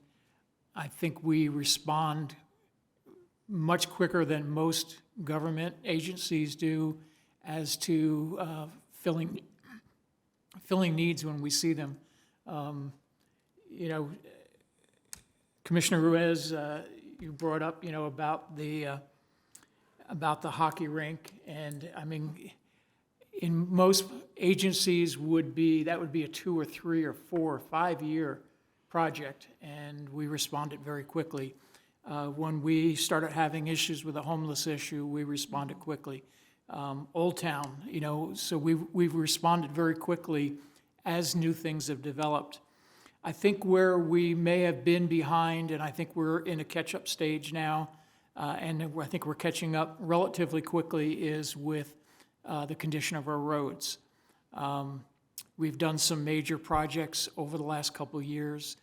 I think we respond much quicker than most government agencies do as to filling needs when we see them. You know, Commissioner Ruiz, you brought up, you know, about the hockey rink, and I mean, in most agencies that would be a 2 or 3 or 4 or 5 year project, and we responded very quickly. When we started having issues with the homeless issue, we responded quickly. Old Town, you know, so we've responded very quickly as new things have developed. I think where we may have been behind, and I think we're in a catch-up stage now, and I think we're catching up relatively quickly, is with the condition of our roads. We've done some major projects over the last couple of years,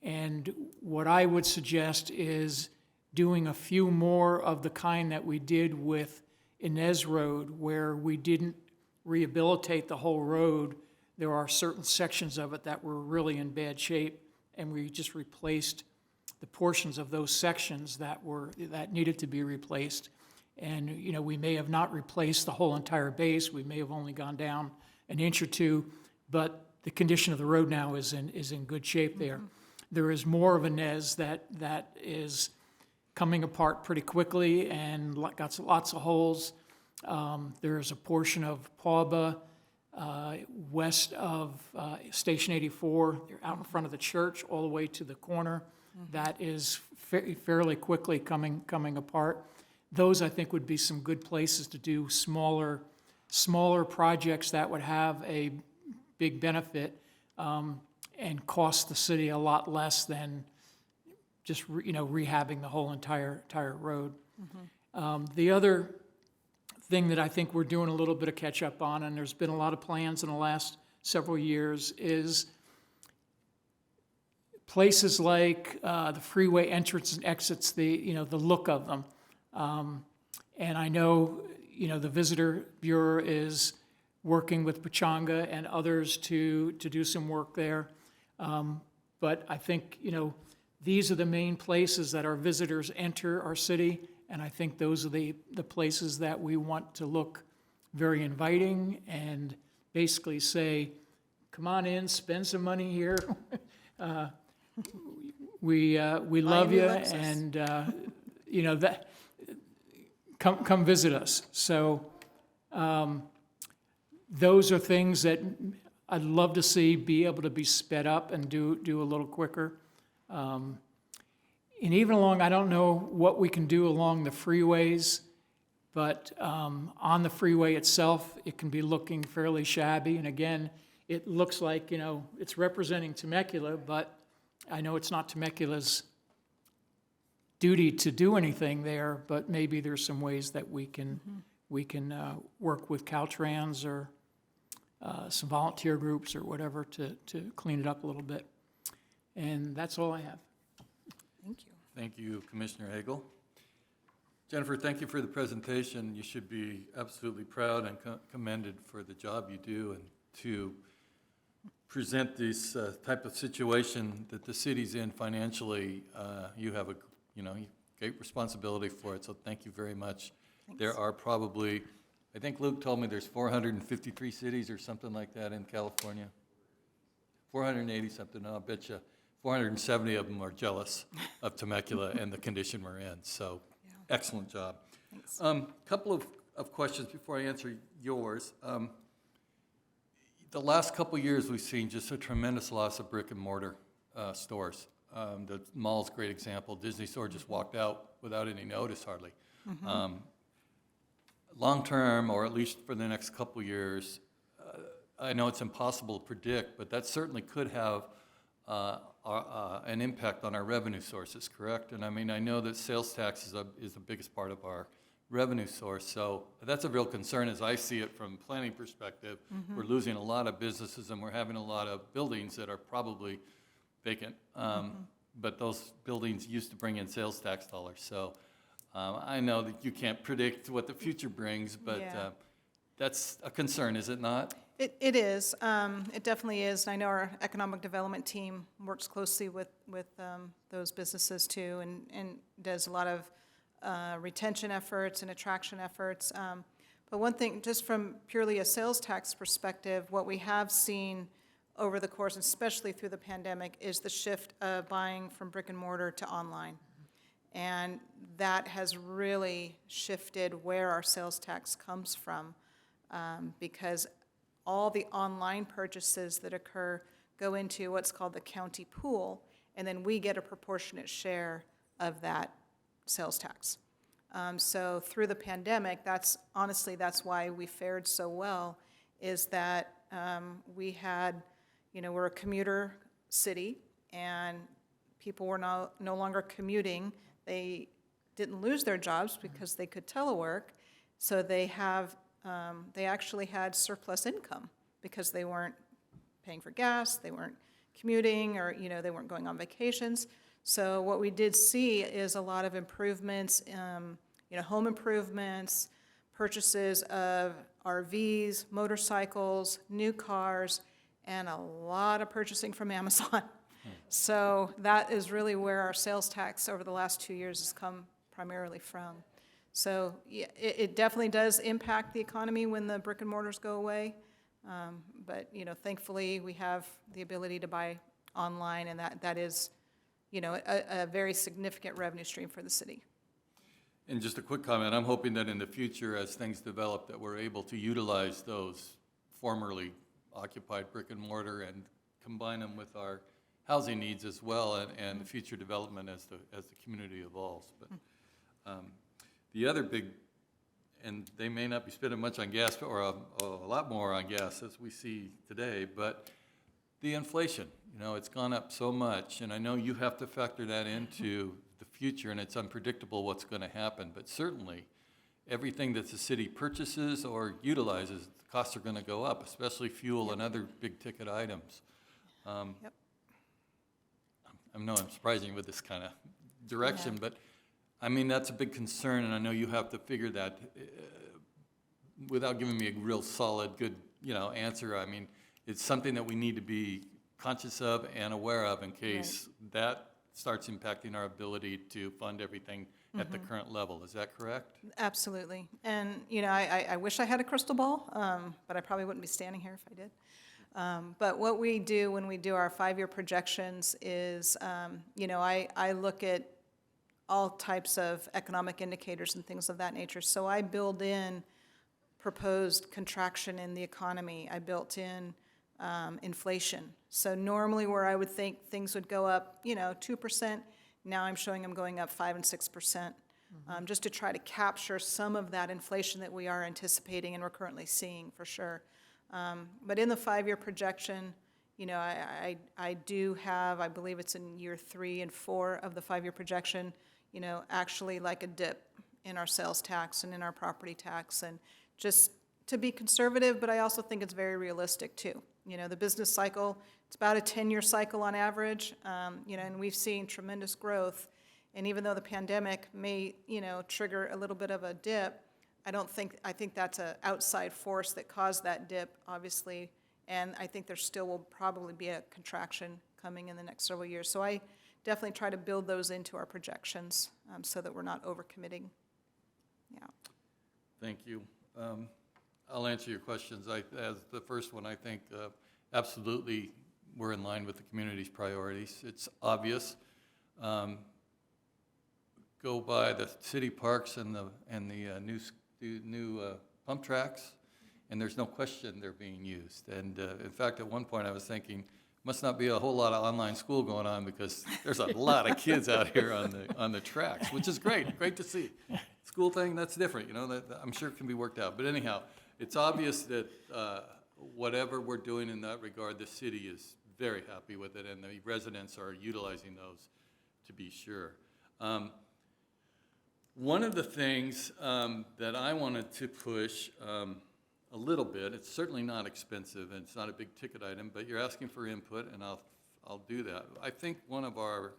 and what I would suggest is doing a few more of the kind that we did with Inez Road, where we didn't rehabilitate the whole road. There are certain sections of it that were really in bad shape, and we just replaced the portions of those sections that needed to be replaced. And, you know, we may have not replaced the whole entire base, we may have only gone down an inch or two, but the condition of the road now is in good shape there. There is more of Inez that is coming apart pretty quickly and got lots of holes. There's a portion of Pauba west of Station 84, out in front of the church, all the way to the corner. That is fairly quickly coming apart. Those, I think, would be some good places to do smaller projects that would have a big benefit and cost the city a lot less than just rehabbing the whole entire road. The other thing that I think we're doing a little bit of catch up on, and there's been a lot of plans in the last several years, is places like the freeway entrance and exits, the look of them. And I know, the Visitor Bureau is working with Pachanga and others to do some work there. But I think, these are the main places that our visitors enter our city, and I think those are the places that we want to look very inviting and basically say, come on in, spend some money here. We love you, and that come visit us. So those are things that I'd love to see be able to be sped up and do a little quicker. And even I don't know what we can do along the freeways, but on the freeway itself, it can be looking fairly shabby. And again, it looks like, it's representing Temecula, but I know it's not Temecula's duty to do anything there, but maybe there's some ways that we can work with Caltrans or some volunteer groups or whatever to clean it up a little bit. And that's all I have. Thank you. Thank you, Commissioner Hagel. Jennifer, thank you for the presentation. You should be absolutely proud and commended for the job you do, and to present this type of situation that the city's in financially. You have a great responsibility for it, so thank you very much. Thanks. There are probably, I think Luke told me there's 453 cities or something like that in California. 480 something, I'll bet you 470 of them are jealous of Temecula and the condition we're in, so excellent job. Thanks. Couple of questions before I answer yours. The last couple of years, we've seen just a tremendous loss of brick and mortar stores. The mall's a great example. Disney Store just walked out without any notice hardly. Long-term, or at least for the next couple of years, I know it's impossible to predict, but that certainly could have an impact on our revenue sources, correct? And I mean, I know that sales tax is the biggest part of our revenue source, so that's a real concern as I see it from a planning perspective. We're losing a lot of businesses, and we're having a lot of buildings that are probably vacant, but those buildings used to bring in sales tax dollars. So I know that you can't predict what the future brings, but that's a concern, is it not? It is. It definitely is. And I know our economic development team works closely with those businesses too, and does a lot of retention efforts and attraction efforts. But one thing, just from purely a sales tax perspective, what we have seen over the course, especially through the pandemic, is the shift of buying from brick and mortar to online. And that has really shifted where our sales tax comes from, because all the online purchases that occur go into what's called the county pool, and then we get a proportionate share of that sales tax. So through the pandemic, that's why we fared so well, is that we had, we're a commuter city, and people were no longer commuting. They didn't lose their jobs because they could telework, so they actually had surplus income because they weren't paying for gas, they weren't commuting, or, they weren't going on vacations. So what we did see is a lot of improvements, home improvements, purchases of RVs, motorcycles, new cars, and a lot of purchasing from Amazon. So that is really where our sales tax over the last 2 years has come primarily from. So yeah, it definitely does impact the economy when the brick and mortars go away. But, thankfully, we have the ability to buy online, and that is, a very significant revenue stream for the city. And just a quick comment, I'm hoping that in the future, as things develop, that we're able to utilize those formerly occupied brick and mortar and combine them with our housing needs as well, and the future development as the community evolves. But the other big, and they may not be spending much on gas, or a lot more on gas as we see today, but the inflation, it's gone up so much, and I know you have to factor that into the future, and it's unpredictable what's going to happen, but certainly everything that the city purchases or utilizes, the costs are going to go up, especially fuel and other big-ticket items. Yep. I know I'm surprising you with this kind of direction, but I mean, that's a big concern, and I know you have to figure that without giving me a real solid, good, answer. I mean, it's something that we need to be conscious of and aware of in case that starts impacting our ability to fund everything at the current level. Is that correct? Absolutely. And, I wish I had a crystal ball, but I probably wouldn't be standing here if I did. But what we do when we do our 5-year projections is, I look at all types of economic indicators and things of that nature. So I build in proposed contraction in the economy. I built in inflation. So normally where I would think things would go up, 2%, now I'm showing them going up 5 and 6%, just to try to capture some of that inflation that we are anticipating and we're currently seeing for sure. But in the 5-year projection, I do have, I believe it's in year 3 and 4 of the 5-year projection, actually like a dip in our sales tax and in our property tax, and just to be conservative, but I also think it's very realistic too. The business cycle, it's about a 10-year cycle on average, and we've seen tremendous growth. And even though the pandemic may, trigger a little bit of a dip, I think that's an outside force that caused that dip, obviously, and I think there still will probably be a contraction coming in the next several years. So I definitely try to build those into our projections so that we're not overcommitting. Yeah. Thank you. I'll answer your questions. As the first one, I think absolutely we're in line with the community's priorities. It's obvious. Go by the city parks and the new pump tracks, and there's no question they're being used. And in fact, at one point I was thinking, must not be a whole lot of online school going on because there's a lot of kids out here on the tracks, which is great to see. School thing, that's different, that I'm sure it can be worked out. But anyhow, it's obvious that whatever we're doing in that regard, the city is very happy with it, and the residents are utilizing those to be sure. One of the things that I wanted to push a little bit, it's certainly not expensive and it's not a big ticket item, but you're asking for input, and I'll do that. I think one of our,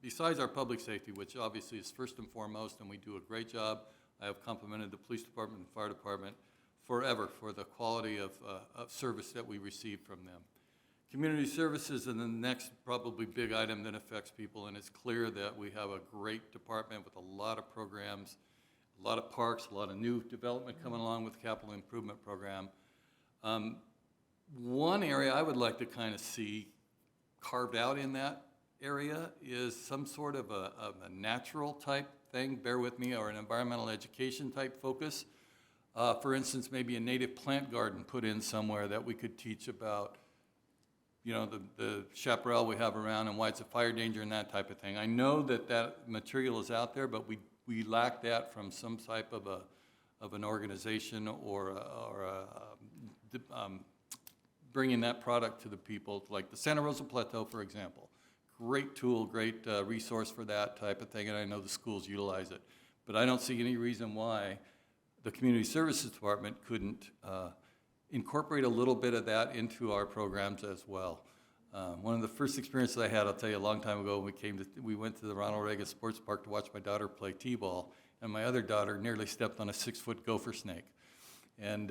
besides our public safety, which obviously is first and foremost, and we do a great job, I have complimented the police department and fire department forever for the quality of service that we receive from them. Community services is the next probably big item that affects people, and it's clear that we have a great department with a lot of programs, a lot of parks, a lot of new development coming along with the capital improvement program. One area I would like to kind of see carved out in that area is some sort of a natural type thing, bear with me, or an environmental education type focus. For instance, maybe a native plant garden put in somewhere that we could teach about, you know, the chaparral we have around and why it's a fire danger and that type of thing. I know that that material is out there, but we lack that from some type of an organization or bringing that product to the people, like the Santa Rosa Plateau, for example. Great tool, great resource for that type of thing, and I know the schools utilize it. But I don't see any reason why the Community Services Department couldn't incorporate a little bit of that into our programs as well. One of the first experiences I had, I'll tell you, a long time ago, we went to the Ronald Reagan Sports Park to watch my daughter play t-ball, and my other daughter nearly stepped on a 6-foot gopher snake. And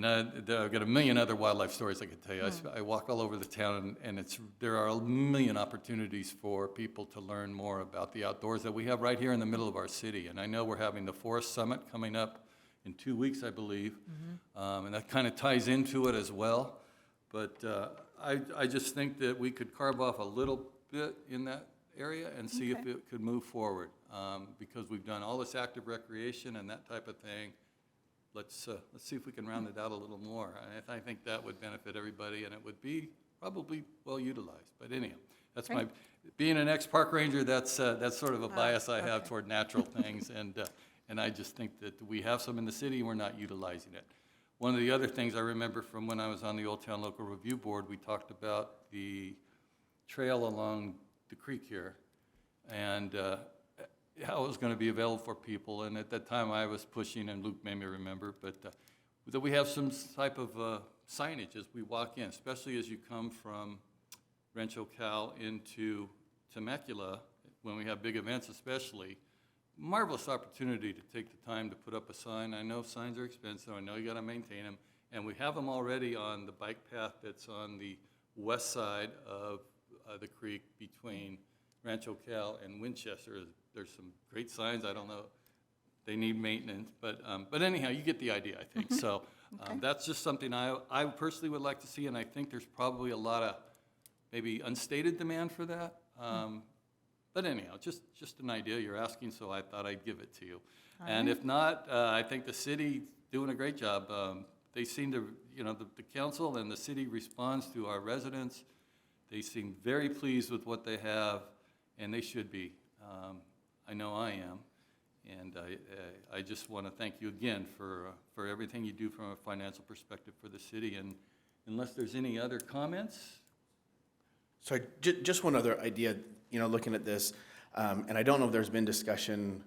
I've got a million other wildlife stories I could tell you. I walk all over the town, and there are a million opportunities for people to learn more about the outdoors that we have right here in the middle of our city. And I know we're having the Forest Summit coming up in 2 weeks, I believe, and that kind of ties into it as well. But I just think that we could carve off a little bit in that area and see if it could move forward, because we've done all this active recreation and that type of thing. Let's see if we can round it out a little more. I think that would benefit everybody, and it would be probably well utilized. But anyhow, that's my, being an ex-park ranger, that's sort of a bias I have toward natural things, and I just think that we have some in the city and we're not utilizing it. One of the other things I remember from when I was on the Old Town Local Review Board, we talked about the trail along the creek here, and how it was going to be available for people. And at that time, I was pushing, and Luke made me remember, but that we have some type of signage as we walk in, especially as you come from Rancho Cal into Temecula, when we have big events especially. Marvelous opportunity to take the time to put up a sign. I know signs are expensive. I know you got to maintain them. And we have them already on the bike path that's on the west side of the creek between Rancho Cal and Winchester. There's some great signs. I don't know, they need maintenance, but anyhow, you get the idea, I think. So that's just something I personally would like to see, and I think there's probably a lot of maybe unstated demand for that. But anyhow, just an idea you're asking, so I thought I'd give it to you. And if not, I think the city doing a great job. They seem to, you know, the council and the city responds to our residents. They seem very pleased with what they have, and they should be. I know I am, and I just want to thank you again for everything you do from a financial perspective for the city. And unless there's any other comments? So just one other idea, you know, looking at this, and I don't know if there's been discussion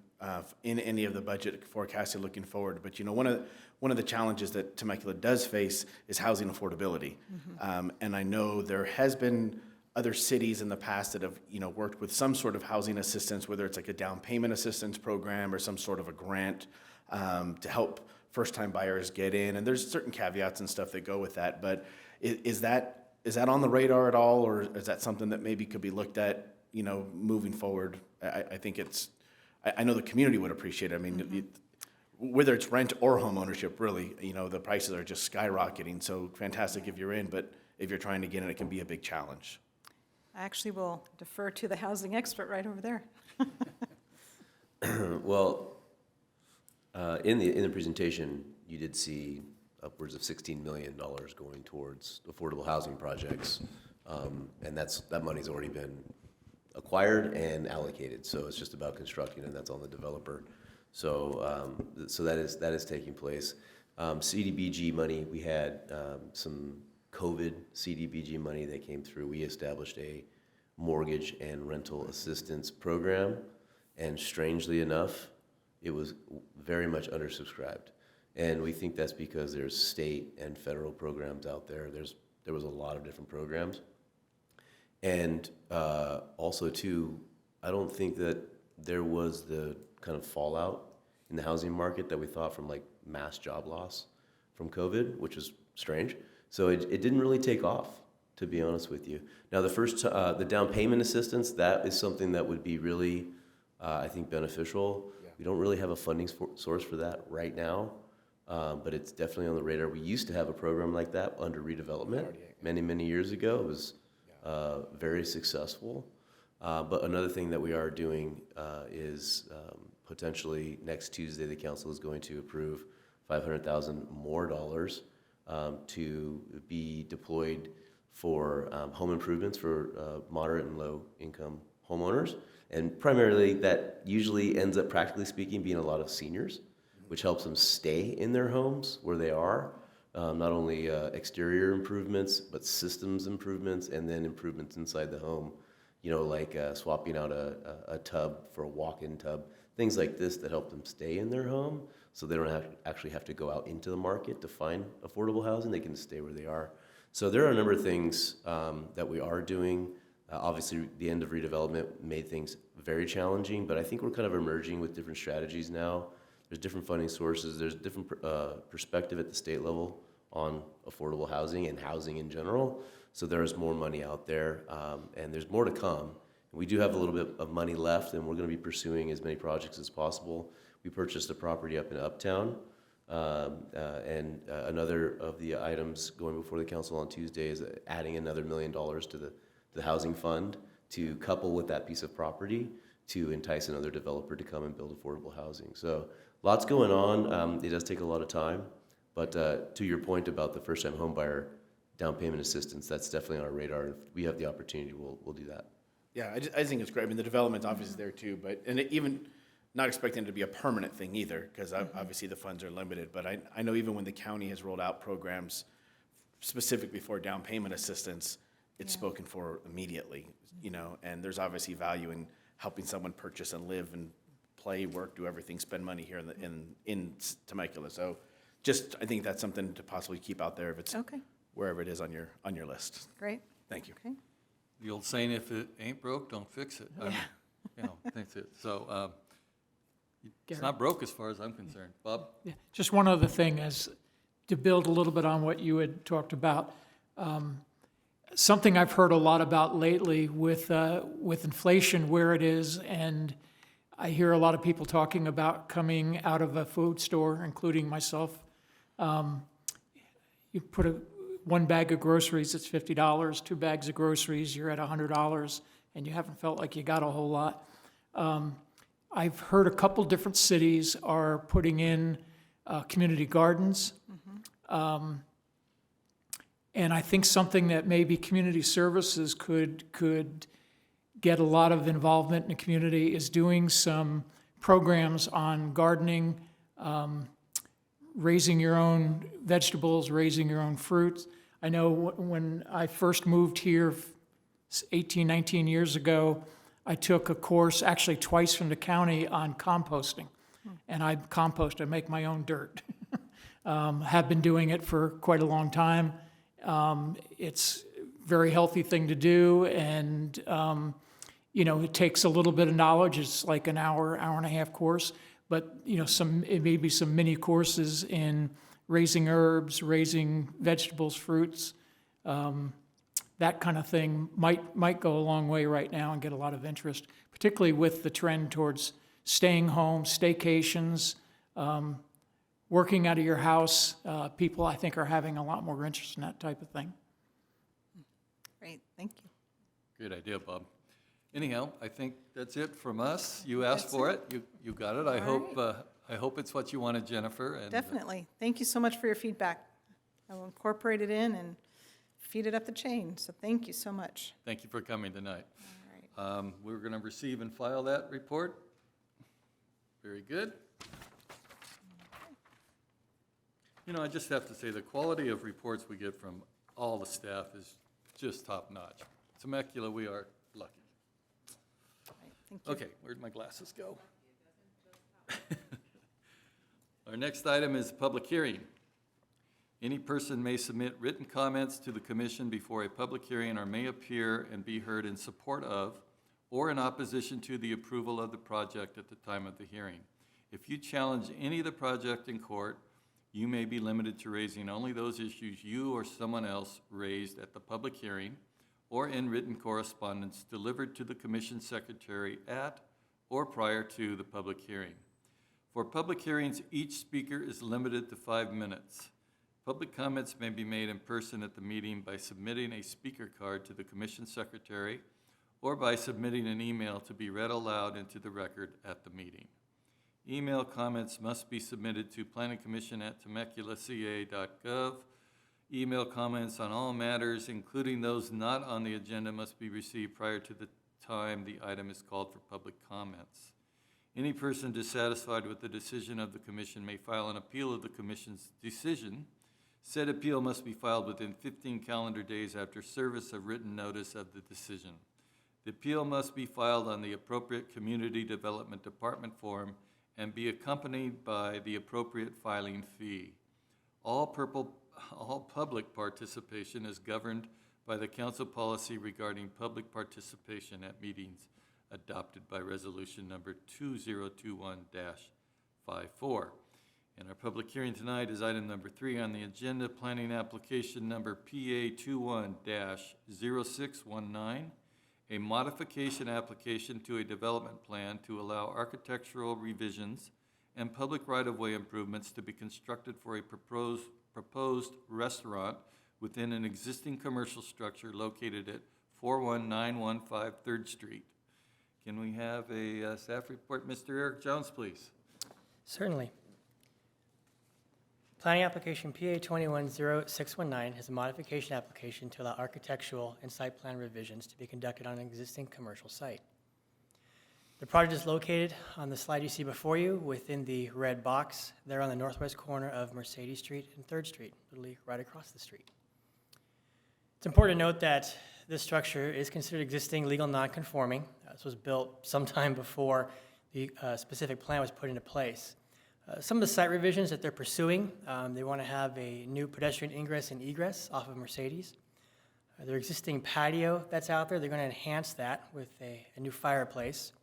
in any of the budget forecasting looking forward, but you know, one of the challenges that Temecula does face is housing affordability. And I know there has been other cities in the past that have, you know, worked with some sort of housing assistance, whether it's like a down payment assistance program or some sort of a grant to help first-time buyers get in. And there's certain caveats and stuff that go with that. But is that on the radar at all, or is that something that maybe could be looked at, you know, moving forward? I think I know the community would appreciate it. I mean, whether it's rent or home ownership, really, you know, the prices are just skyrocketing. So fantastic if you're in, but if you're trying to get in, it can be a big challenge. I actually will defer to the housing expert right over there. Well, in the presentation, you did see upwards of $16 million going towards affordable housing projects, and that money's already been acquired and allocated. So it's just about constructing, and that's on the developer. So so that is taking place. CDBG money, we had some COVID CDBG money that came through. We established a mortgage and rental assistance program, and strangely enough, it was very much undersubscribed. And we think that's because there's state and federal programs out there. There was a lot of different programs. And also too, I don't think that there was the kind of fallout in the housing market that we thought from like mass job loss from COVID, which is strange. So it didn't really take off, to be honest with you. Now the down payment assistance, that is something that would be really, I think, beneficial. Yeah. We don't really have a funding source for that right now, but it's definitely on the radar. We used to have a program like that under redevelopment many, many years ago. It was very successful. But another thing that we are doing is potentially next Tuesday, the council is going to approve $500,000 more to be deployed for home improvements for moderate and low income homeowners. And primarily that usually ends up, practically speaking, being a lot of seniors, which helps them stay in their homes where they are. Not only exterior improvements, but systems improvements, and then improvements inside the home. You know, like swapping out a tub for a walk-in tub, things like this that help them stay in their home so they don't actually have to go out into the market to find affordable housing. They can stay where they are. So there are a number of things that we are doing. Obviously, the end of redevelopment made things very challenging, but I think we're kind of emerging with different strategies now. There's different funding sources. There's different perspective at the state level on affordable housing and housing in general. So there's more money out there, and there's more to come. We do have a little bit of money left, and we're going to be pursuing as many projects as possible. We purchased a property up in Uptown, and another of the items going before the council on Tuesday is adding another $1 million to the housing fund to couple with that piece of property to entice another developer to come and build affordable housing. So lots going on. It does take a lot of time, but to your point about the first-time home buyer down payment assistance, that's definitely on our radar. If we have the opportunity, we'll do that. Yeah, I think it's great. I mean, the development's obviously there too, but, and even not expecting it to be a permanent thing either, because obviously the funds are limited. But I know even when the county has rolled out programs specifically for down payment assistance, it's spoken for immediately, you know, and there's obviously value in helping someone purchase and live and play, work, do everything, spend money here in Temecula. So just, I think that's something to possibly keep out there if it's Okay, wherever it is on your list. great. Thank you. Okay. The old saying, if it ain't broke, don't fix it. I mean, you know, that's it. So it's not broke as far as I'm concerned. Bob? Yeah, just one other thing, as to build a little bit on what you had talked about. Something I've heard a lot about lately with inflation where it is, and I hear a lot of people talking about coming out of a food store, including myself. You put one bag of groceries, it's $50. 2 bags of groceries, you're at $100, and you haven't felt like you got a whole lot. I've heard a couple different cities are putting in community gardens. And I think something that maybe community services could get a lot of involvement in the community is doing some programs on gardening, raising your own vegetables, raising your own fruits. I know when I first moved here 18, 19 years ago, I took a course, actually twice from the county, on composting. And I compost, I make my own dirt. Have been doing it for quite a long time. It's a very healthy thing to do, and you know, it takes a little bit of knowledge. It's like an hour and a half course, but you know, it may be some mini courses in raising herbs, raising vegetables, fruits, that kind of thing might go a long way right now and get a lot of interest, particularly with the trend towards staying home, staycations, working out of your house. People, I think, are having a lot more interest in that type of thing. Great, thank you. Great idea, Bob. Anyhow, I think that's it from us. You asked for it. You got it. I hope it's what you wanted, Jennifer. And, Definitely. Thank you so much for your feedback. I will incorporate it in and feed it up the chain, so thank you so much. thank you for coming tonight. All right. We're going to receive and file that report. Very good. You know, I just have to say, the quality of reports we get from all the staff is just top-notch. Temecula, we are lucky. All right, thank you. Okay, where'd my glasses go? Our next item is public hearing. Any person may submit written comments to the commission before a public hearing or may appear and be heard in support of or in opposition to the approval of the project at the time of the hearing. If you challenge any of the project in court, you may be limited to raising only those issues you or someone else raised at the public hearing or in written correspondence delivered to the commission secretary at or prior to the public hearing. For public hearings, each speaker is limited to 5 minutes. Public comments may be made in person at the meeting by submitting a speaker card to the commission secretary or by submitting an email to be read aloud into the record at the meeting. Email comments must be submitted to planningcommission@temeculaca.gov. Email comments on all matters, including those not on the agenda, must be received prior to the time the item is called for public comments. Any person dissatisfied with the decision of the commission may file an appeal of the commission's decision. Said appeal must be filed within 15 calendar days after service of written notice of the decision. The appeal must be filed on the appropriate Community Development Department form and be accompanied by the appropriate filing fee. All public participation is governed by the council policy regarding public participation at meetings adopted by resolution number 2021-54. And our public hearing tonight is item number 3 on the agenda, planning application number PA21-0619, a modification application to a development plan to allow architectural revisions and public right-of-way improvements to be constructed for a proposed restaurant within an existing commercial structure located at 41915 3rd Street. Can we have a staff report? Mr. Eric Jones, please. Certainly. Planning application PA 21-0619 is a modification application to allow architectural and site plan revisions to be conducted on an existing commercial site. The project is located on the slide you see before you within the red box there on the northwest corner of Mercedes Street and 3rd Street, literally right across the street. It's important to note that this structure is considered existing legal non-conforming. This was built sometime before the specific plan was put into place. Some of the site revisions that they're pursuing, they want to have a new pedestrian ingress and egress off of Mercedes. Their existing patio that's out there, they're going to enhance that with a new fireplace.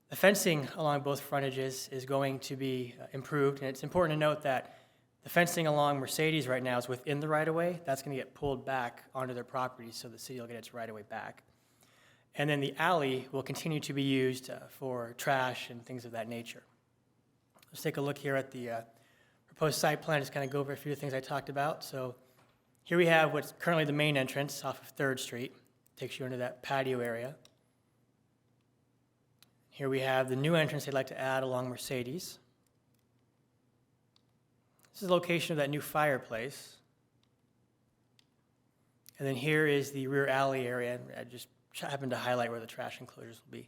The fencing along both frontages is going to be improved, and it's important to note that the fencing along Mercedes right now is within the right-of-way. That's going to get pulled back onto their property, so the city will get its right-of-way back. And then the alley will continue to be used for trash and things of that nature. Let's take a look here at the proposed site plan, just kind of go over a few things I talked about. So here we have what's currently the main entrance off of 3rd Street. Takes you into that patio area. Here we have the new entrance they'd like to add along Mercedes. This is the location of that new fireplace. And then here is the rear alley area. I just happened to highlight where the trash enclosures will be.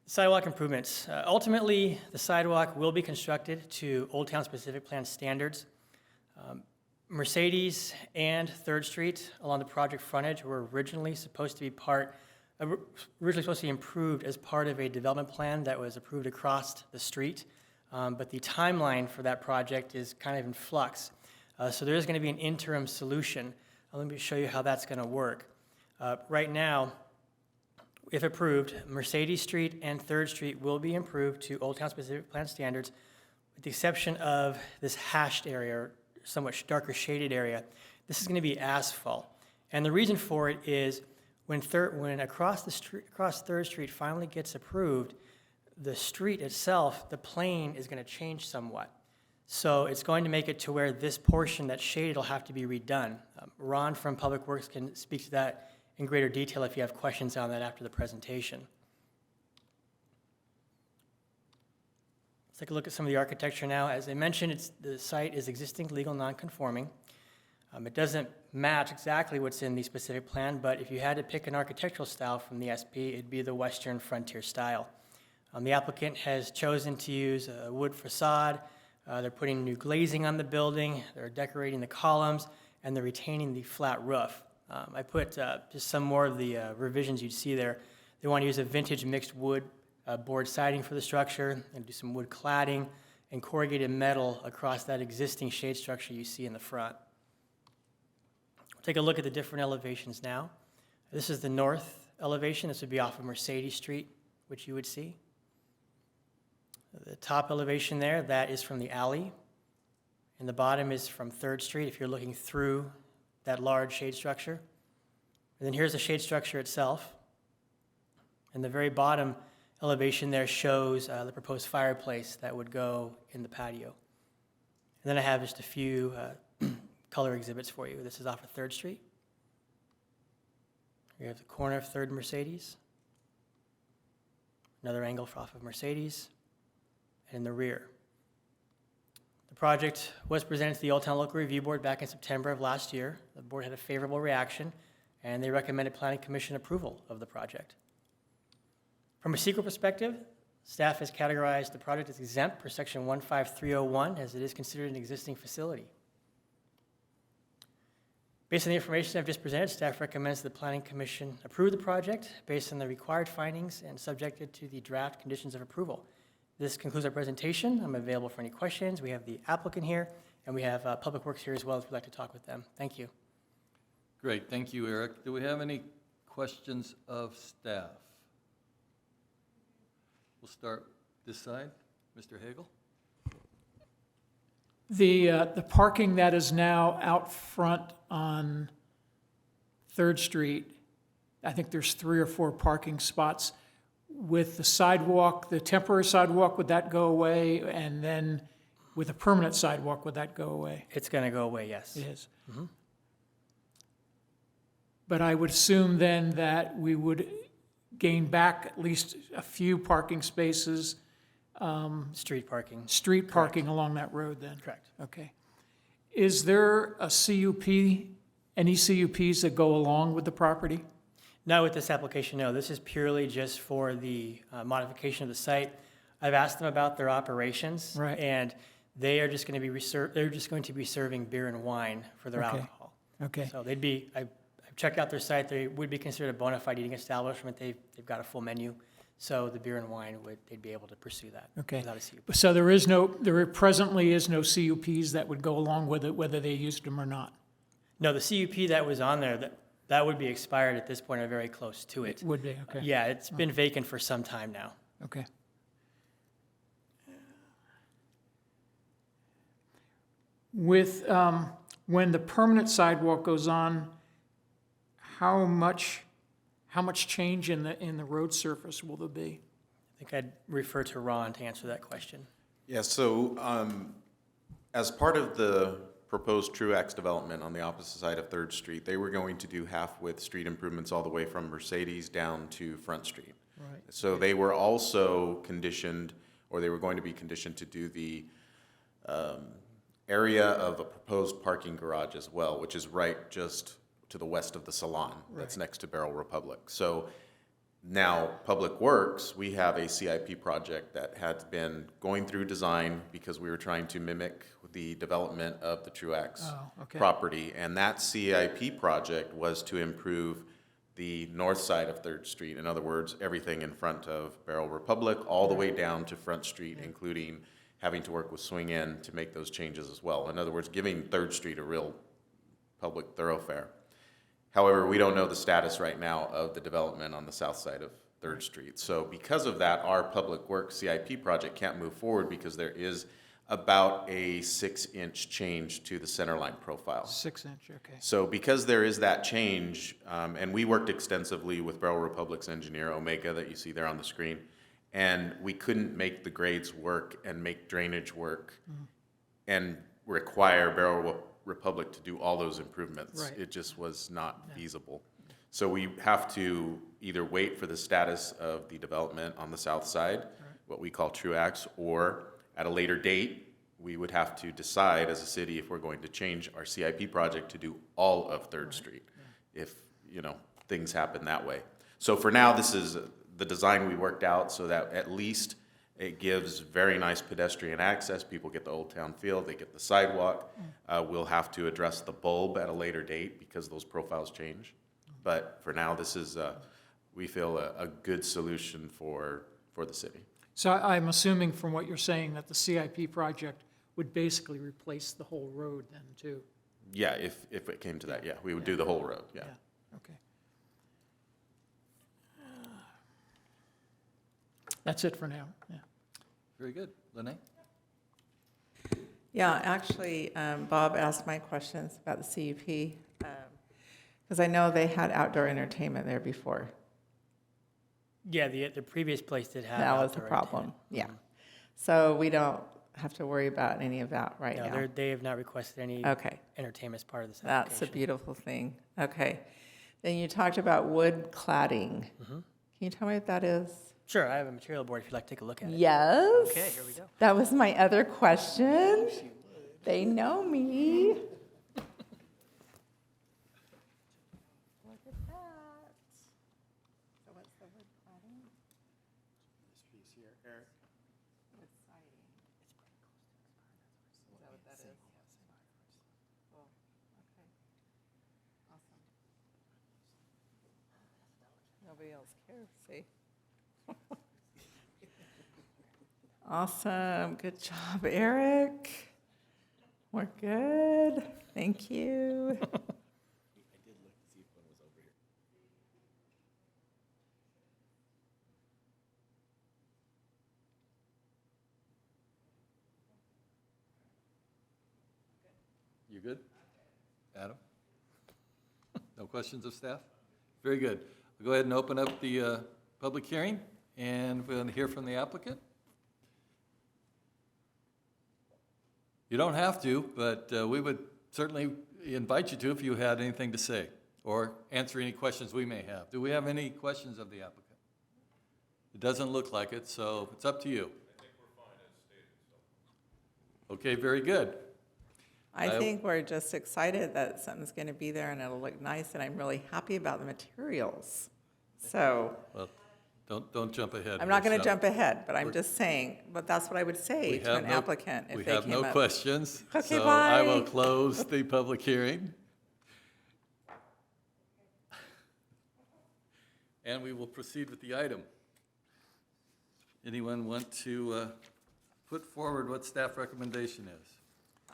Sidewalk improvements. Ultimately, the sidewalk will be constructed to Old Town specific plan standards. Mercedes and 3rd Street along the project frontage were originally supposed to be improved as part of a development plan that was approved across the street. But the timeline for that project is kind of in flux. So there is going to be an interim solution. Let me show you how that's going to work. Right now, if approved, Mercedes Street and 3rd Street will be improved to Old Town specific plan standards, with the exception of this hashed area, or somewhat darker shaded area. This is going to be asphalt. And the reason for it is when across 3rd Street finally gets approved, the street itself, the plane is going to change somewhat. So it's going to make it to where this portion that's shaded will have to be redone. Ron from Public Works can speak to that in greater detail if you have questions on that after the presentation. Let's take a look at some of the architecture now. As I mentioned, the site is existing legal non-conforming. It doesn't match exactly what's in the specific plan, but if you had to pick an architectural style from the SP, it'd be the Western Frontier style. The applicant has chosen to use a wood facade. They're putting new glazing on the building, they're decorating the columns, and they're retaining the flat roof. I put just some more of the revisions you'd see there. They want to use a vintage mixed wood board siding for the structure, and do some wood cladding and corrugated metal across that existing shade structure you see in the front. We'll take a look at the different elevations now. This is the north elevation. This would be off of Mercedes Street, which you would see. The top elevation there, that is from the alley. And the bottom is from 3rd Street if you're looking through that large shade structure. And then here's the shade structure itself. And the very bottom elevation there shows the proposed fireplace that would go in the patio. And then I have just a few color exhibits for you. This is off of 3rd Street. We have the corner of 3rd and Mercedes. Another angle off of Mercedes. And in the rear. The project was presented to the Old Town Local Review Board back in September of last year. The board had a favorable reaction, and they recommended Planning Commission approval of the project. From a secret perspective, staff has categorized the project as exempt per section 15301 as it is considered an existing facility. Based on the information I've just presented, staff recommends the Planning Commission approve the project based on the required findings and subjected to the draft conditions of approval. This concludes our presentation. I'm available for any questions. We have the applicant here, and we have Public Works here as well if you'd like to talk with them. Thank you. Great, thank you, Eric. Do we have any questions of staff? We'll start this side. Mr. Hagel? The parking that is now out front on 3rd Street, I think there's 3 or 4 parking spots. With the sidewalk, the temporary sidewalk, would that go away? And then with a permanent sidewalk, would that go away? It's going to go away, yes. It is. But I would assume then that we would gain back at least a few parking spaces, Street parking. street parking along that road then? Correct. Okay. Is there a CUP, any CUPs that go along with the property? Not with this application, no. This is purely just for the modification of the site. I've asked them about their operations. Right. And they are just going to be they're just going to be serving beer and wine for their Okay. alcohol. Okay, So they'd be, I've checked out their site, they would be considered a bona fide eating establishment. They've got a full menu. So the beer and wine they'd be able to pursue that okay. without a CUP. So there presently is no CUPs that would go along with it, whether they used them or not? No, the CUP that was on there, that would be expired at this point or very close to it. Would be, okay. Yeah, it's been vacant for some time now. Okay. With, when the permanent sidewalk goes on, how much change in the road surface will there be? I think I'd refer to Ron to answer that question. Yeah, so as part of the proposed Truax development on the opposite side of 3rd Street, they were going to do half-width street improvements all the way from Mercedes down to Front Street. Right. So they were also conditioned, or they were going to be conditioned to do the area of a proposed parking garage as well, which is right just to the west of the salon that's next to Barrel Republic. So now, Public Works, we have a CIP project that had been going through design because we were trying to mimic the development of the Truax property. And that CIP project was to improve the north side of 3rd Street. In other words, everything in front of Barrel Republic, all the way down to Front Street, including having to work with Swing In to make those changes as well. In other words, giving 3rd Street a real public thoroughfare. However, we don't know the status right now of the development on the south side of 3rd Street. So because of that, our Public Works CIP project can't move forward because there is about a 6-inch change to the centerline profile. 6-inch, okay. So because there is that change, and we worked extensively with Barrel Republic's engineer, Omega, that you see there on the screen, and we couldn't make the grades work and make drainage work and require Barrel Republic to do all those improvements. Right. It just was not feasible. So we have to either wait for the status of the development on the south side, what we call Truax, or at a later date, we would have to decide as a city if we're going to change our CIP project to do all of 3rd Street, if, things happen that way. So for now, this is the design we worked out so that at least it gives very nice pedestrian access. People get the Old Town feel, they get the sidewalk. We'll have to address the bulb at a later date because those profiles change. But for now, this is, we feel, a good solution for the city. So I'm assuming from what you're saying that the CIP project would basically replace the whole road then, too? Yeah, if it came to that, yeah, we would do the whole road, yeah. Okay. That's it for now, yeah. Very good. Lene? Yeah, actually, Bob asked my questions about the CUP, because I know they had outdoor entertainment there before. Yeah, the previous place did have That was the outdoor problem, entertainment. yeah. So we don't have to worry about any of that right No, now. they have not requested any Okay. entertainment as part of this That's a application. beautiful thing. Okay. Then you talked about wood cladding. Can you tell me what that is? Sure, I have a material board if you'd like to take a look at it. Yes. Okay, here we go. That was my other question. They know me. Look at that. So what's the wood cladding? This piece here, Eric. Wood siding. Is that what that is? Oh, okay. Awesome. Nobody else cares, see? Awesome. Good job, Eric. We're good. Thank you. You good? Adam? No questions of staff? Very good. We'll go ahead and open up the public hearing, and we'll hear from the applicant. You don't have to, but we would certainly invite you to if you had anything to say, or answer any questions we may have. Do we have any questions of the applicant? It doesn't look like it, so it's up to you. I think we're fine as stated. Okay, very good. I think we're just excited that something's going to be there and it'll look nice, and I'm really happy about the materials. So Well, don't jump ahead. I'm not here, going to so jump ahead, but I'm just saying, but that's what I would say we to have an no- applicant if We they have came no up. questions. Okay, So I will bye. close the public hearing. And we will proceed with the item. Anyone want to put forward what staff recommendation is?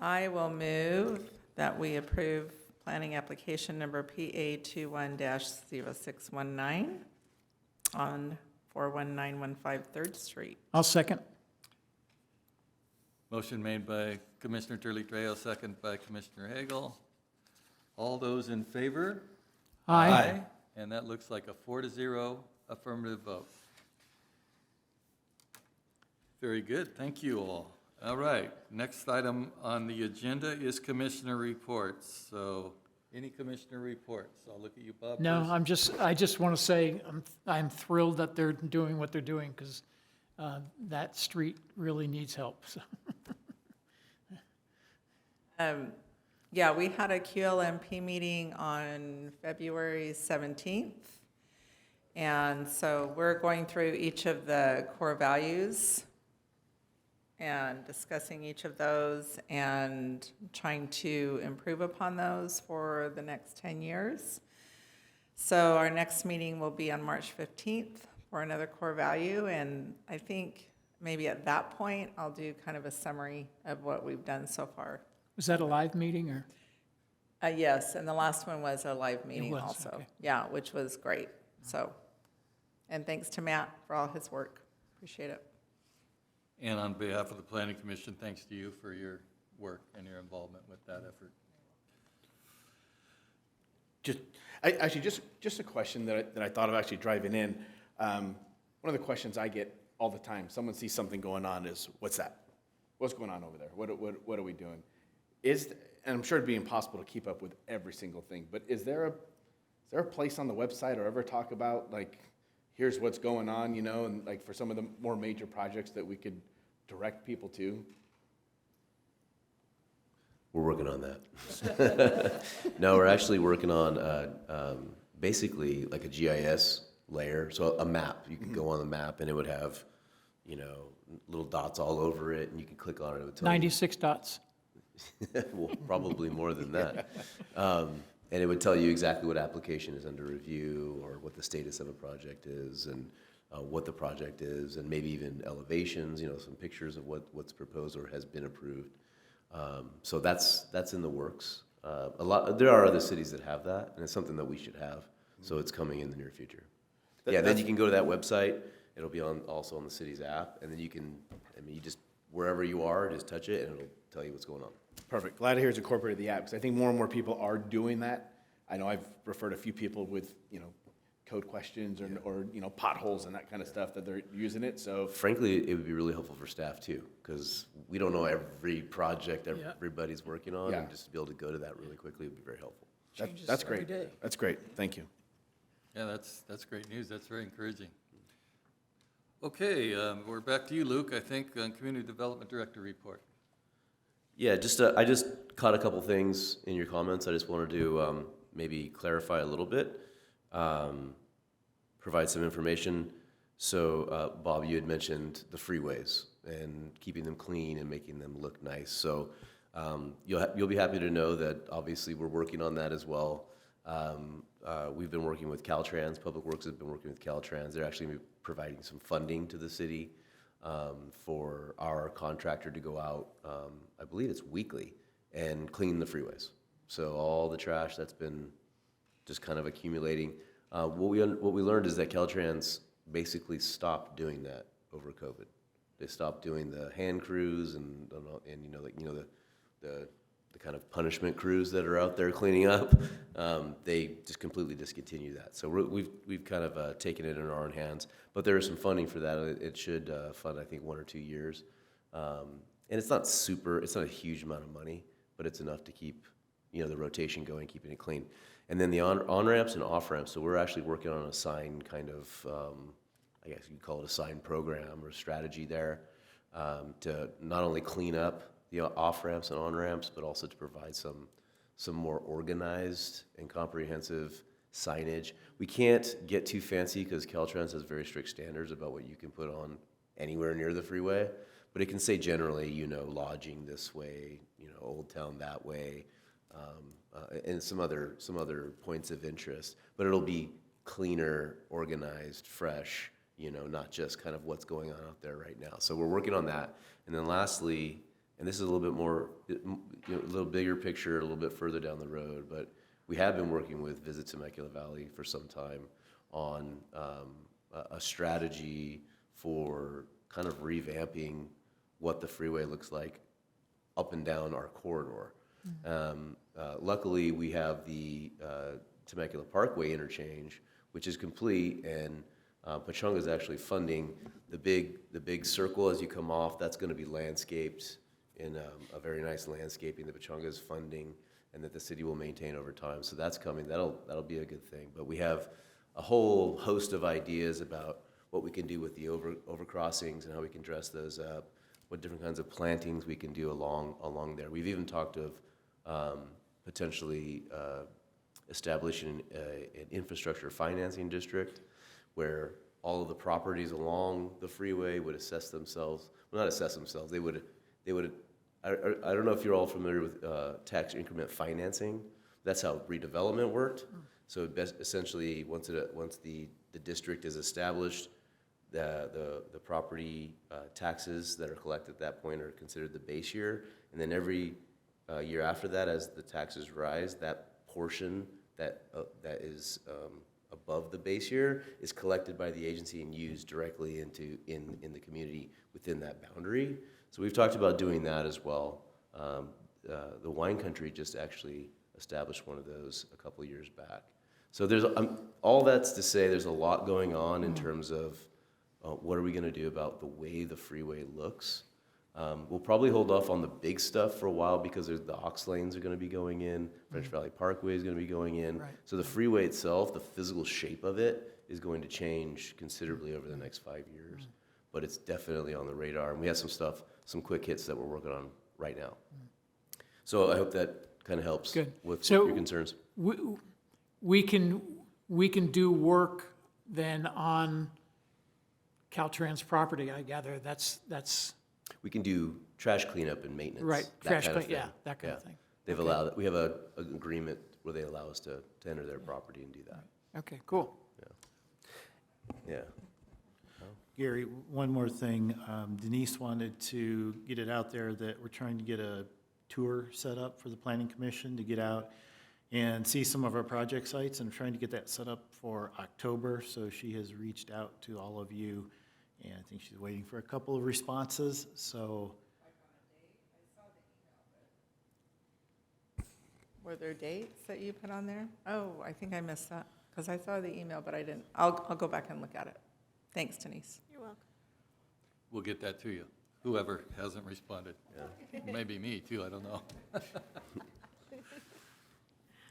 I will move that we approve planning application number PA 21-0619 on 41915 3rd Street. I'll second. Motion made by Commissioner Turley Trejo, second by Commissioner Hagel. All those in favor? Aye. And that looks like a 4-0 affirmative vote. Very good, thank you all. All right, next item on the agenda is commissioner reports. So, any commissioner reports? I'll look at you, Bob. No, first. I just want to say, I'm thrilled that they're doing what they're doing, because that street really needs help, so. Yeah, we had a QLMP meeting on February 17th. And so we're going through each of the core values and discussing each of those and trying to improve upon those for the next 10 years. So our next meeting will be on March 15th for another core value. And I think maybe at that point, I'll do kind of a summary of what we've done so far. Was that a live meeting, or? Yes, and the last one was a live meeting was, also. okay. Yeah, which was great, so. And thanks to Matt for all his work. Appreciate it. And on behalf of the Planning Commission, thanks to you for your work and your involvement with that effort. Just a question that I thought of actually driving in. One of the questions I get all the time, someone sees something going on, is, what's that? What's going on over there? What are we doing? And I'm sure it'd be impossible to keep up with every single thing, but is there a place on the website or ever talk about, like, here's what's going on, and like for some of the more major projects that we could direct people to? We're working on that. No, we're actually working on basically like a GIS layer, so a map. You could go on the map and it would have, little dots all over it, and you can click on it. It would tell you. 96 dots. Well, probably more than that. And it would tell you exactly what application is under review, or what the status of a project is, and what the project is, and maybe even elevations, some pictures of what's proposed or has been approved. So that's in the works. There are other cities that have that, and it's something that we should have. So it's coming in the near future. Then you can go to that website. It'll be also on the city's app, and then you just, wherever you are, just touch it, and it'll tell you what's going on. Perfect. Glad to hear it's incorporated the app, because I think more and more people are doing that. I know I've referred a few people with, code questions or, you know, potholes and that kind of stuff that they're using it, so. Frankly, it would be really helpful for staff too, because we don't know every project everybody's working on, and Yeah. just to be able to go to that really quickly would be very helpful. That's great. That's great, thank you. Yeah, that's great news. That's very encouraging. Okay, we're back to you, Luke, I think, on Community Development Director report. Yeah, just I just caught a couple things in your comments. I just wanted to maybe clarify a little bit, provide some information. So, Bob, you had mentioned the freeways and keeping them clean and making them look nice. So, you'll be happy to know that obviously we're working on that as well. We've been working with Caltrans. Public Works has been working with Caltrans. They're actually providing some funding to the city for our contractor to go out, I believe it's weekly, and clean the freeways. So all the trash that's been just kind of accumulating. What we learned is that Caltrans basically stopped doing that over COVID. They stopped doing the hand crews and the kind of punishment crews that are out there cleaning up. They just completely discontinued that. So we've kind of taken it in our own hands. But there is some funding for that. It should fund, I think, 1 or 2 years. And it's not a huge amount of money, but it's enough to keep, the rotation going, keeping it clean. And then the on-ramps and off-ramps, so we're actually working on a sign kind of, I guess you'd call it a sign program or strategy there, to not only clean up the off-ramps and on-ramps, but also to provide some more organized and comprehensive signage. We can't get too fancy because Caltrans has very strict standards about what you can put on anywhere near the freeway, but it can say generally, lodging this way, Old Town that way, and some other points of interest. But it'll be cleaner, organized, fresh, not just kind of what's going on out there right now. So we're working on that. And then lastly, and this is a little bit more, a little bigger picture, a little bit further down the road, but we have been working with Visit Temecula Valley for some time on a strategy for kind of revamping what the freeway looks like up and down our corridor. Luckily, we have the Temecula Parkway interchange, which is complete, and Pechanga is actually funding the big circle as you come off. That's going to be landscaped in a very nice landscaping that Pechanga is funding and that the city will maintain over time. So that's coming. That'll be a good thing. But we have a whole host of ideas about what we can do with the overcrossings and how we can dress those up, what different kinds of plantings we can do along there. We've even talked of potentially establishing an infrastructure financing district where all of the properties along the freeway would assess themselves. Well, not assess themselves. They would. I don't know if you're all familiar with tax increment financing. That's how redevelopment worked. So essentially, once the district is established, the property taxes that are collected at that point are considered the base year, and then every year after that, as the taxes rise, that portion that is above the base year is collected by the agency and used directly in the community within that boundary. So we've talked about doing that as well. The wine country just actually established one of those a couple of years back. So there's all that's to say there's a lot going on in terms of what are we going to do about the way the freeway looks. We'll probably hold off on the big stuff for a while because the aux lanes are going to be going in, French Valley Parkway is going to be going in. Right. So the freeway itself, the physical shape of it, is going to change considerably over the next 5 years. But it's definitely on the radar, and we have some quick hits that we're working on right now. So I hope that kind of helps with your concerns. We can do work then on Caltrans property, I gather. That's We can do trash cleanup and maintenance. right. That Trash kind of clean, thing. that kind of thing. They've allowed, we have an agreement where they allow us to enter their property and do that. Okay, cool. Yeah. Gary, one more thing. Denise wanted to get it out there that we're trying to get a tour set up for the Planning Commission to get out and see some of our project sites, and trying to get that set up for October. So she has reached out to all of you, and I think she's waiting for a couple of responses. So Were there dates that you put on there? Oh, I think I missed that. Because I saw the email, but I didn't, I'll go back and look at it. Thanks, Denise. You're welcome. We'll get that to you, whoever hasn't responded. Maybe me too, I don't know. I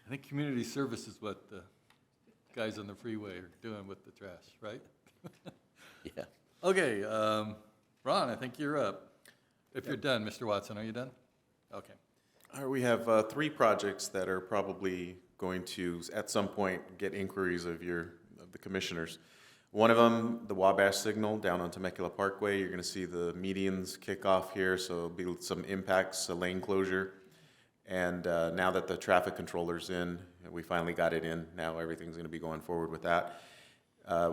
think community service is what the guys on the freeway are doing with the trash, right? Yeah. Okay, Ron, I think you're up. If you're done, Mr. Watson, are you done? Okay. All right, we have 3 projects that are probably going to, at some point, get inquiries of the commissioners. One of them, the Wabash signal down on Temecula Parkway. You're going to see the medians kick off here, so there'll be some impacts, a lane closure. And now that the traffic controller's in, we finally got it in, now everything's going to be going forward with that.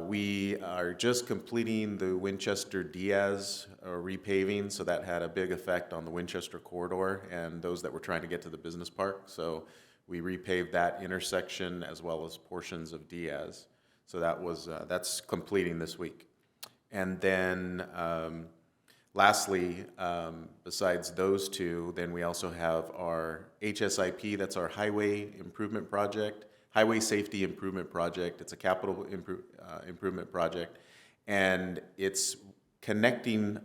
We are just completing the Winchester-Diaz repaving, so that had a big effect on the Winchester corridor and those that were trying to get to the business park. So we repaved that intersection as well as portions of Diaz. So that's completing this week. And then lastly, besides those 2, then we also have our HSIP, that's our Highway Improvement Project. Highway Safety Improvement Project. It's a capital improvement project, and it's connecting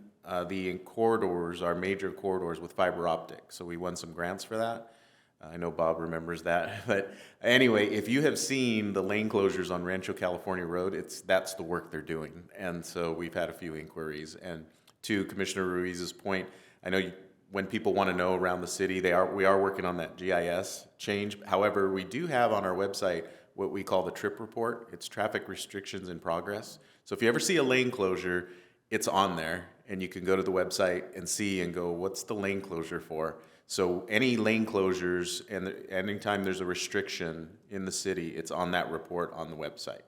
the corridors, our major corridors, with fiber optic. So we won some grants for that. I know Bob remembers that, but anyway, if you have seen the lane closures on Rancho California Road, that's the work they're doing, and so we've had a few inquiries. And to Commissioner Ruiz's point, I know when people want to know around the city, we are working on that GIS change. However, we do have on our website what we call the trip report. It's traffic restrictions in progress. So if you ever see a lane closure, it's on there, and you can go to the website and see and go, what's the lane closure for? So any lane closures and anytime there's a restriction in the city, it's on that report on the website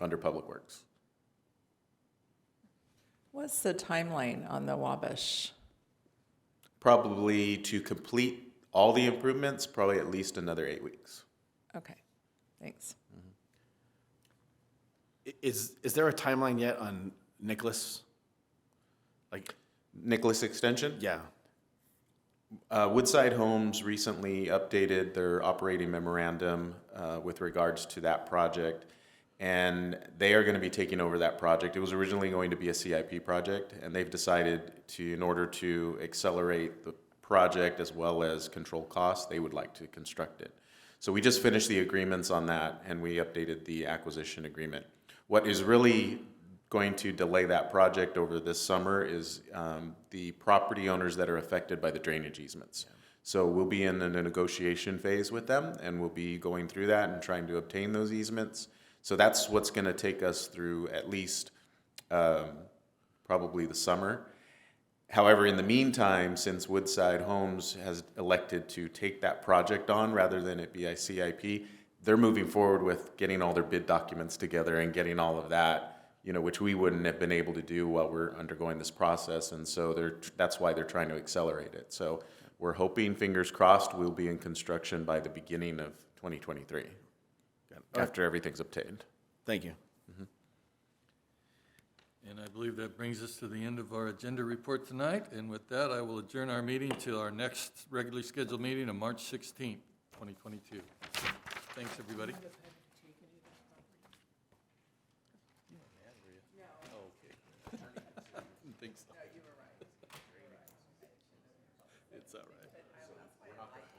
under Public Works. What's the timeline on the Wabash? Probably to complete all the improvements, probably at least another 8 weeks. Okay, thanks. Is there a timeline yet on Nicholas? Like, Nicholas Extension? yeah. Woodside Homes recently updated their operating memorandum with regards to that project, and they are going to be taking over that project. It was originally going to be a CIP project, and they've decided to, in order to accelerate the project as well as control costs, they would like to construct it. So we just finished the agreements on that, and we updated the acquisition agreement. What is really going to delay that project over this summer is the property owners that are affected by the drainage easements. So we'll be in a negotiation phase with them, and we'll be going through that and trying to obtain those easements. So that's what's going to take us through at least probably the summer. However, in the meantime, since Woodside Homes has elected to take that project on rather than it be a CIP, they're moving forward with getting all their bid documents together and getting all of that, which we wouldn't have been able to do while we're undergoing this process. And so that's why they're trying to accelerate it. So we're hoping, fingers crossed, we'll be in construction by the beginning of 2023, after everything's obtained. Thank you. And I believe that brings us to the end of our agenda report tonight. And with that, I will adjourn our meeting to our next regularly scheduled meeting on March 16th, 2022. Thanks, everybody. It's all right.